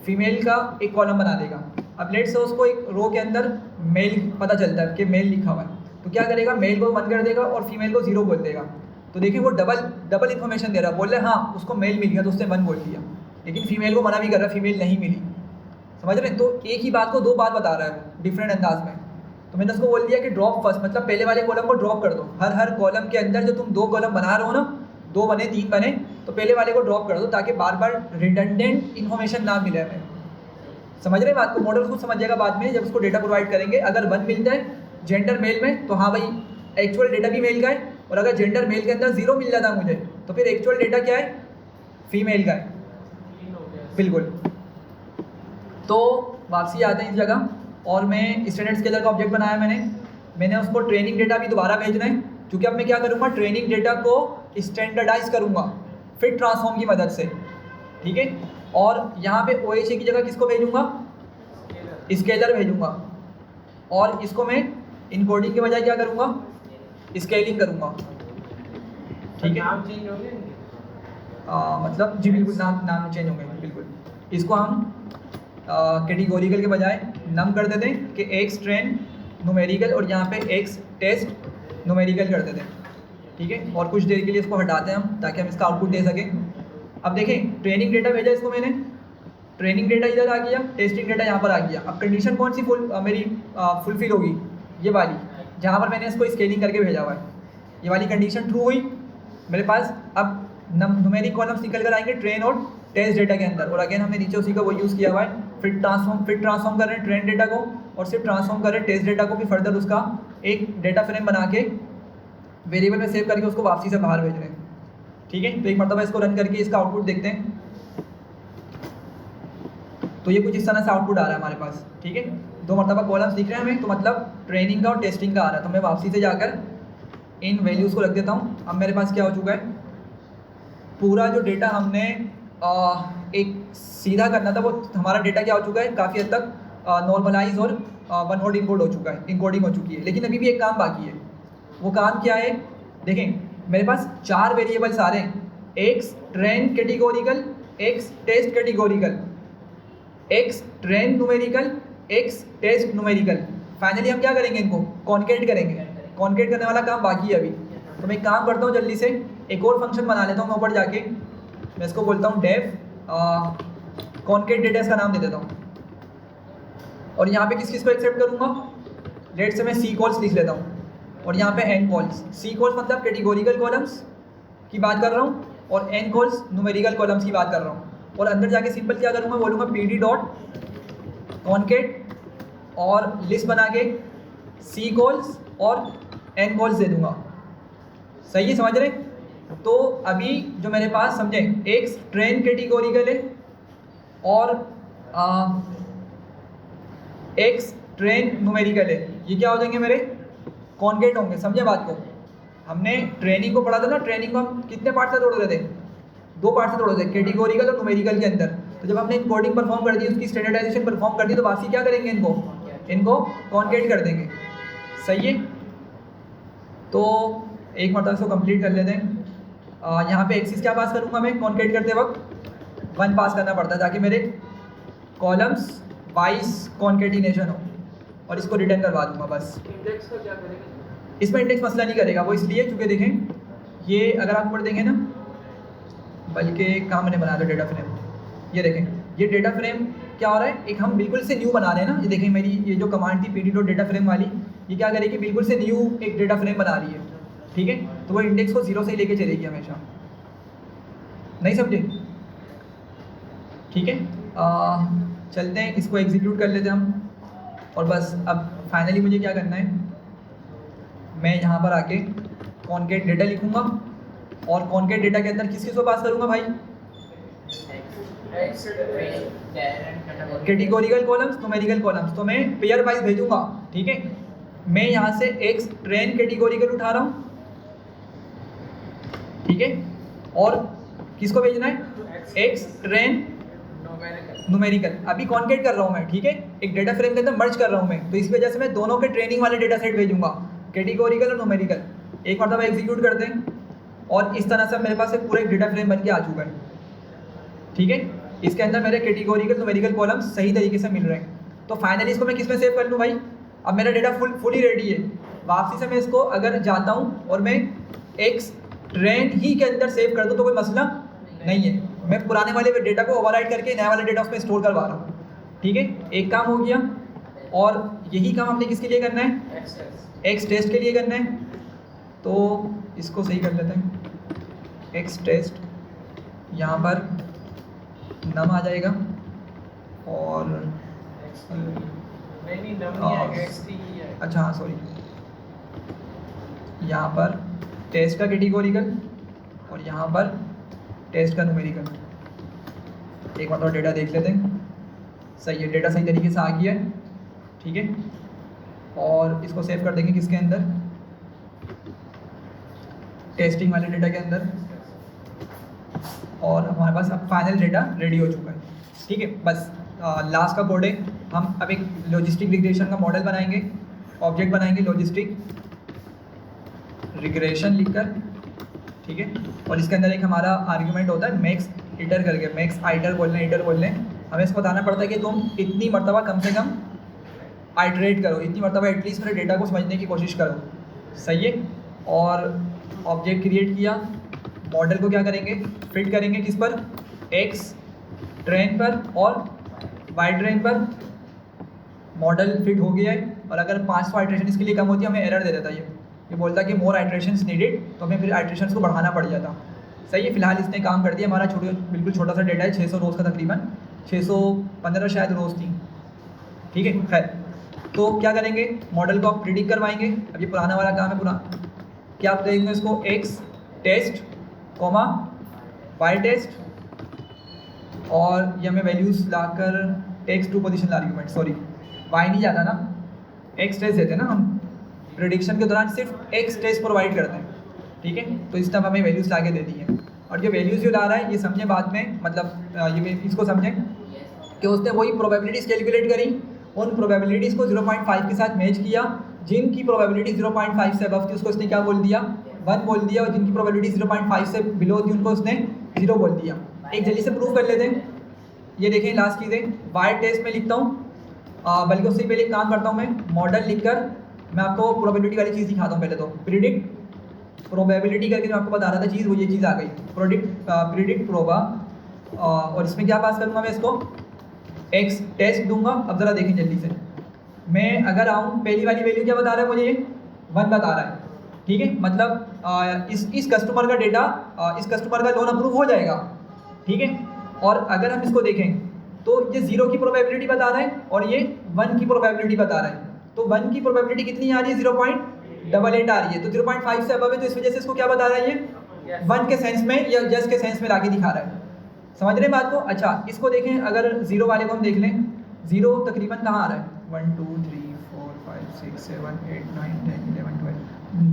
[SPEAKER 1] फीमेल का एक कॉलम बना देगा। अब लेट से उसको एक रो के अंदर मेल पता चलता है कि मेल लिखा हुआ है, तो क्या करेगा, मेल को 1 कर देगा और फीमेल को 0 बोल देगा। तो देखिए वो डबल इन्फॉर्मेशन दे रहा है। बोल रहे हाँ उसको मेल मिल गया तो उसने 1 बोल दिया, लेकिन फीमेल को मना भी कर रहा है, फीमेल नहीं मिली। समझ रहे हैं? तो एक ही बात को 2 बार बता रहा है डिफरेंट अंदाज में। तो तो मैंने उसको बोल दिया कि ड्रॉप फर्स्ट, मतलब पहले वाले कॉलम को ड्रॉप कर दो। हर कॉलम के अंदर जो तुम 2 कॉलम बना रहे हो ना, 2 बने 3 बने, तो पहले वाले को ड्रॉप कर दो ताकि बार बार रिडंडेंट इन्फॉर्मेशन ना मिले हमें। समझ रहे हैं बात को? मॉडल उसको समझ जाएगा बाद में जब उसको डेटा प्रोवाइड करेंगे। अगर 1 मिल जाए जेंडर मेल में तो हाँ भाई एक्चुअल डेटा भी मेल का है, और अगर जेंडर मेल के अंदर 0 मिल जाता मुझे तो फिर एक्चुअल डेटा क्या है, फीमेल का है। बिल्कुल। तो वापसी आते हैं इस जगह, और मैं स्टैंडर्ड स्केलर का ऑब्जेक्ट बनाया मैंने उसको ट्रेनिंग डेटा भी दोबारा भेजना है, क्योंकि अब मैं क्या करूँगा, ट्रेनिंग डेटा को स्टैंडर्डाइज करूँगा फिट ट्रांसफॉर्म की मदद से, ठीक है। और यहाँ पे OHA की जगह किसको भेजूँगा, स्केलर भेजूँगा, और इसको मैं इनकोडिंग के बजाय क्या करूँगा, स्केलिंग करूँगा, ठीक है।
[SPEAKER 3] नाम चेंज हो गया इनके?
[SPEAKER 1] मतलब जी बिल्कुल, नाम चेंज होंगे बिल्कुल। इसको हम कैटेगोरिकल के बजाय नम कर देते हैं कि एक्स ट्रेन न्यूमेरिकल, और यहाँ पे एक्स टेस्ट न्यूमेरिकल कर देते हैं, ठीक है। और कुछ देर के लिए इसको हटाते हैं हम ताकि हम इसका आउटपुट दे सकें। अब देखें, ट्रेनिंग डेटा भेजा इसको मैंने, ट्रेनिंग डेटा इधर आ गया, टेस्टिंग डेटा यहाँ पर आ गया। अब कंडीशन कौन सी मेरी फुलफिल होगी, ये वाली जहाँ पर मैंने इसको स्केलिंग करके भेजा हुआ है, ये वाली कंडीशन ट्रू हुई मेरे पास। अब न्यूमेरिक कॉलम्स निकल कर आएंगे ट्रेन और टेस्ट डेटा के अंदर, और अगेन हमने नीचे उसी का वो यूज़ किया हुआ है, फिट ट्रांसफॉर्म कर रहे हैं ट्रेन डेटा को, और सिर्फ ट्रांसफॉर्म कर रहे हैं टेस्ट डेटा को भी फर्दर उसका एक डेटा फ्रेम बना के वेरिएबल में सेव करके उसको वापसी से बाहर भेज रहे हैं, ठीक है। तो एक मरतबा इसको रन करके इसका आउटपुट देखते हैं। तो ये कुछ इस तरह से आउटपुट आ रहा है हमारे पास, ठीक है। 2 मरतबा कॉलम्स दिख रहे हैं हमें, तो मतलब ट्रेनिंग का और टेस्टिंग का आ रहा है। तो मैं वापसी से जाकर इन वैल्यूज़ को रख देता हूँ। अब मेरे पास क्या हो चुका है, पूरा जो डेटा हमने एक सीधा करना था वो हमारा डेटा क्या हो चुका है, काफ़ी हद तक नॉर्मलाइज और वन वर्ड इनकोड हो चुका है, इनकोडिंग हो चुकी है। लेकिन अभी भी एक काम बाकी है। वो काम क्या है, देखें मेरे पास 4 वेरिएबल्स आ रहे हैं, X train categorical, X test categorical, X train numerical, X test numerical. Finally हम क्या करेंगे, इनको कॉन्केट करेंगे। कॉन्केट करने वाला काम बाकी है अभी। तो मैं एक काम करता हूँ, जल्दी से एक और फंक्शन बना लेता हूँ मैं ऊपर जाके। मैं इसको बोलता हूँ डेव कॉन्केट डेटा, इसका नाम दे देता हूँ। और यहाँ पे किस किस को एक्सेप्ट करूँगा, लेट से मैं सी कॉल्स लिख लेता हूँ, और यहाँ पे एन कॉल्स। सी कॉल्स मतलब कैटेगोरिकल कॉलम्स की बात कर रहा हूँ, और एन कॉल्स न्यूमेरिकल कॉलम्स की बात कर रहा हूँ। और अंदर जाके सिंपल क्या करूँगा, बोलूँगा pd डॉट कॉन्केट और लिस्ट बना के सी कॉल्स और एन कॉल्स दे दूँगा। सही है, समझ रहे? तो अभी जो मेरे पास समझे, एक्स ट्रेन कैटेगोरिकल है और एक्स ट्रेन न्यूमेरिकल है, ये क्या हो जाएंगे मेरे कॉन्केट होंगे। समझे बात को? हमने ट्रेनिंग को पढ़ा था ना, ट्रेनिंग को हम कितने पार्ट से तोड़ रहे थे, 2 पार्ट से तोड़ रहे थे, कैटेगोरिकल और न्यूमेरिकल के अंदर। तो जब हमने इनकोडिंग परफॉर्म कर दी, उसकी स्टैंडर्डाइजेशन परफॉर्म कर दी, तो वापसी क्या करेंगे, इनको कॉन्केट कर देंगे। सही है? तो एक मरतबा इसको कंप्लीट कर लेते हैं। यहाँ पे एक्सिस क्या पास करूँगा मैं कॉन्केट करते वक्त, 1 पास करना पड़ता है ताकि मेरे कॉलम्स वाइज कॉन्केटिनेशन हो, और इसको रिटर्न करवा दूँगा बस।
[SPEAKER 2] इंडेक्स का क्या करेंगे?
[SPEAKER 1] इसमें इंडेक्स मसला नहीं करेगा वो, इसलिए चूँकि देखें ये अगर आप ऊपर देखें ना, बल्कि कहाँ मैंने बनाया था डेटा फ्रेम, ये देखें ये डेटा फ्रेम क्या हो रहा है, एक हम बिल्कुल से न्यू बना रहे हैं ना। ये देखें मेरी ये जो कमांड थी pd डॉट डेटा फ्रेम वाली, ये क्या करेगी, बिल्कुल से न्यू एक डेटा फ्रेम बना रही है, ठीक है। तो वो इंडेक्स को 0 से ही लेके चलेगी हमेशा। नहीं समझे? ठीक है, चलते हैं, इसको एग्जीक्यूट कर लेते हैं हम। और बस अब फाइनली मुझे क्या करना है, मैं यहाँ पर आके कॉन्केट डेटा लिखूँगा, और कॉन्केट डेटा के अंदर किस किस को पास करूँगा भाई, कैटेगोरिकल कॉलम्स, न्यूमेरिकल कॉलम्स। तो मैं पेयर वाइज भेजूँगा, ठीक है। मैं यहाँ से एक्स ट्रेन कैटेगोरिकल उठा रहा हूँ, ठीक है, और किसको भेजना है, एक्स ट्रेन न्यूमेरिकल। अभी कॉन्केट कर रहा हूँ मैं, ठीक है, एक डेटा फ्रेम के अंदर मर्ज कर रहा हूँ मैं। तो इस वजह से मैं दोनों के ट्रेनिंग वाले डेटा सेट भेजूँगा, कैटेगोरिकल और न्यूमेरिकल। एक मरतबा एग्जीक्यूट करते हैं, और इस तरह से मेरे पास एक पूरा एक डेटा फ्रेम बन के आ चुका है, ठीक है। इसके अंदर मेरे कैटेगोरिकल न्यूमेरिकल कॉलम्स सही तरीके से मिल रहे हैं। तो फाइनली इसको मैं किस में सेव कर लूँ भाई, अब मेरा डेटा फुली रेडी है। वापसी से मैं इसको अगर जाता हूँ और मैं एक्स ट्रेन ही के अंदर सेव कर दूँ तो कोई मसला नहीं है। मैं पुराने वाले डेटा को ओवरराइट करके नया वाला डेटा उसमें स्टोर करवा रहा हूँ, ठीक है। एक काम हो गया। और यही काम हमने किसके लिए करना है, एक्स टेस्ट के लिए करना है। तो इसको सही कर लेते हैं, एक्स टेस्ट यहाँ पर नम आ जाएगा और
[SPEAKER 3] नहीं नम नहीं आएगा, XT ही आएगा।
[SPEAKER 1] अच्छा हाँ सॉरी, यहाँ पर टेस्ट का कैटेगोरिकल और यहाँ पर टेस्ट का न्यूमेरिकल। एक बार तो डेटा देख लेते हैं, सही है, डेटा सही तरीके से आ गया है, ठीक है। और इसको सेव कर देंगे किसके अंदर, टेस्टिंग वाले डेटा के अंदर। और हमारे पास अब फाइनल डेटा रेडी हो चुका है, ठीक है। बस लास्ट का कोड है, हम अब एक लॉजिस्टिक रिग्रेशन का मॉडल बनाएंगे, ऑब्जेक्ट बनाएंगे लॉजिस्टिक रिग्रेशन लिखकर, ठीक है। और इसके अंदर एक हमारा आर्ग्यूमेंट होता है मैक्स इटर करके, मैक्स आइटर बोल लें। हमें इसको बताना पड़ता है कि तुम इतनी मरतबा कम से कम आइटरेट करो, इतनी मरतबा एटलीस्ट मेरे डेटा को समझने की कोशिश करो, सही है। और ऑब्जेक्ट क्रिएट किया, मॉडल को क्या करेंगे, फिट करेंगे किस पर, एक्स ट्रेन पर और वाई ट्रेन पर। मॉडल फिट हो गया है और अगर 500 आइट्रेशन इसके लिए कम होती है हमें एरर दे देता है, ये बोलता है कि मोर आइट्रेशंस नीडेड, तो हमें फिर आइट्रेशंस को बढ़ाना पड़ जाता, सही है। फिलहाल इसने काम कर दिया, हमारा बिल्कुल छोटा सा डेटा है, 600 रोज़ का, तकरीबन 615 शायद रोज़ थी, ठीक है। खैर, तो क्या करेंगे, मॉडल को आप प्रिडिक्ट करवाएंगे। अब ये पुराना वाला काम है, पुराना क्या आप देंगे इसको, X test comma Y test, और ये हमें वैल्यूज़ लाकर X to position argument, sorry Y नहीं जाता ना, एक्स टेस्ट देते हैं ना हम, प्रेडिक्शन के दौरान सिर्फ एक्स टेस्ट प्रोवाइड करते हैं, ठीक है। तो इस टाइम हमें वैल्यूज़ ला के दे दी हैं, और जो वैल्यूज़ जो ला रहा है ये समझें बाद में, मतलब ये इसको समझें कि उसने वही प्रोबेबिलिटीज़ कैलकुलेट करी, उन प्रोबेबिलिटीज़ को 0.5 के साथ मैच किया, जिनकी प्रोबेबिलिटी 0.5 से अबव थी उसको उसने क्या बोल दिया, 1 बोल दिया, और जिनकी प्रोबेबिलिटी 0.5 से बिलो थी उनको उसने 0 बोल दिया। एक जल्दी से प्रूव कर लेते हैं, ये देखें लास्ट चीज़ें, वाई टेस्ट में लिखता हूँ, बल्कि उससे पहले एक काम करता हूँ, मैं मॉडल लिखकर मैं आपको प्रोबेबिलिटी वाली चीज़ दिखाता हूँ। पहले तो प्रिडिक्ट प्रोबेबिलिटी करके मैं आपको बता रहा था चीज़, वो ये चीज़ आ गई, प्रिडिक्ट प्रोबा, और इसमें क्या पास करूँगा मैं, इसको एक्स टेस्ट दूंगा। अब ज़रा देखें जल्दी से, मैं अगर आऊँ, पहली वाली वैल्यू क्या बता रहा है मुझे, ये 1 बता रहा है, ठीक है। मतलब इस कस्टमर का डेटा, इस कस्टमर का लोन अप्रूव हो जाएगा, ठीक है। और अगर हम इसको देखें तो ये 0 की प्रोबेबिलिटी बता रहा है और ये 1 की प्रोबेबिलिटी बता रहा है। तो 1 की प्रोबेबिलिटी कितनी आ रही है, 0.88 आ रही है, तो 0.5 से अबव है, तो इस वजह से इसको क्या बता रहा है, ये 1 के सेंस में या यस के सेंस में लाके दिखा रहा है। समझ रहे हैं बात को। अच्छा, इसको देखें, अगर 0 वाले को हम देख लें, 0 तकरीबन कहाँ आ रहा है, 1 2 3 4 5 6 7 8 9 10 11 12,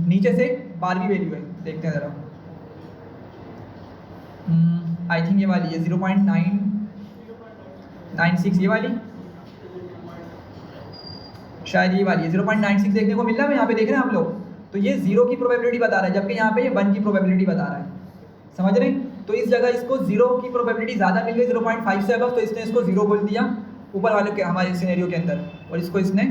[SPEAKER 1] नीचे से 12वीं वैल्यू है, देखते हैं ज़रा, आई थिंक ये वाली है 0.996, ये वाली शायद ये वाली है 0.96 देखने को मिल रहा है, यहाँ पे देख रहे हैं आप लोग। तो ये 0 की प्रोबेबिलिटी बता रहा है, जबकि यहाँ पे ये 1 की प्रोबेबिलिटी बता रहा है, समझ रहे हैं। तो इस जगह इसको 0 की प्रोबेबिलिटी ज़्यादा मिल गई, 0.5 से अबव, तो इसने इसको 0 बोल दिया ऊपर वाले के हमारे सिनेरियो के अंदर, और इसको इसने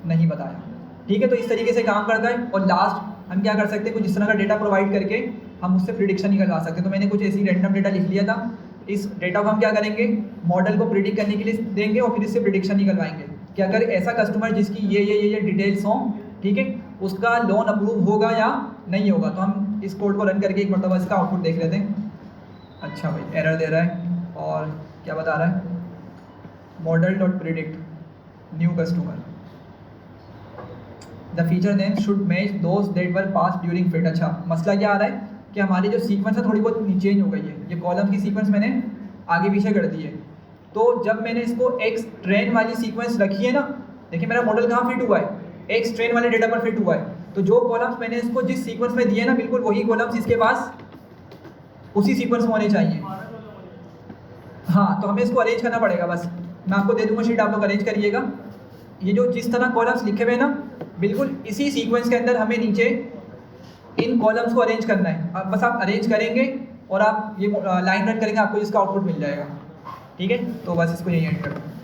[SPEAKER 1] नहीं बताया, ठीक है। तो इस तरीके से काम करता है। और लास्ट हम क्या कर सकते हैं, कुछ इस तरह का डेटा प्रोवाइड करके हम उससे प्रिडिक्शन निकलवा सकते हैं। तो मैंने कुछ ऐसी रैंडम डेटा लिख लिया था, इस डेटा को हम क्या करेंगे, मॉडल को प्रिडिक्ट करने के लिए देंगे और फिर इससे प्रिडिक्शन निकलवाएंगे कि अगर ऐसा कस्टमर जिसकी ये डिटेल्स हों, ठीक है, उसका लोन अप्रूव होगा या नहीं होगा। तो हम इस कोड को रन करके एक मरतबा इसका आउटपुट देख लेते हैं। अच्छा भाई, एरर दे रहा है, और क्या बता रहा है, model dot predict new customer, the feature name should match those that were pass during fit. अच्छा, मसला क्या आ रहा है कि हमारी जो सीक्वेंस है थोड़ी बहुत चेंज हो गई है, ये कॉलम की सीक्वेंस मैंने आगे पीछे कर दी है। तो जब मैंने इसको एक्स ट्रेन वाली सीक्वेंस रखी है ना, देखिए मेरा मॉडल कहाँ फिट हुआ है, एक्स ट्रेन वाले डेटा पर फिट हुआ है। तो जो कॉलम्स मैंने इसको जिस सीक्वेंस में दिए ना, बिल्कुल वही कॉलम्स इसके पास उसी सीक्वेंस में होने चाहिए। हाँ, तो हमें इसको अरेंज करना पड़ेगा, बस मैं आपको दे दूँगा शीट, आप लोग अरेंज करिएगा। ये जो जिस तरह कॉलम्स लिखे हुए हैं ना, बिल्कुल इसी सीक्वेंस के अंदर हमें नीचे इन कॉलम्स को अरेंज करना है। अब बस आप अरेंज करेंगे और आप ये लाइन रन करेंगे, आपको इसका आउटपुट मिल जाएगा, ठीक है। तो बस इसको यही एंड करते हैं।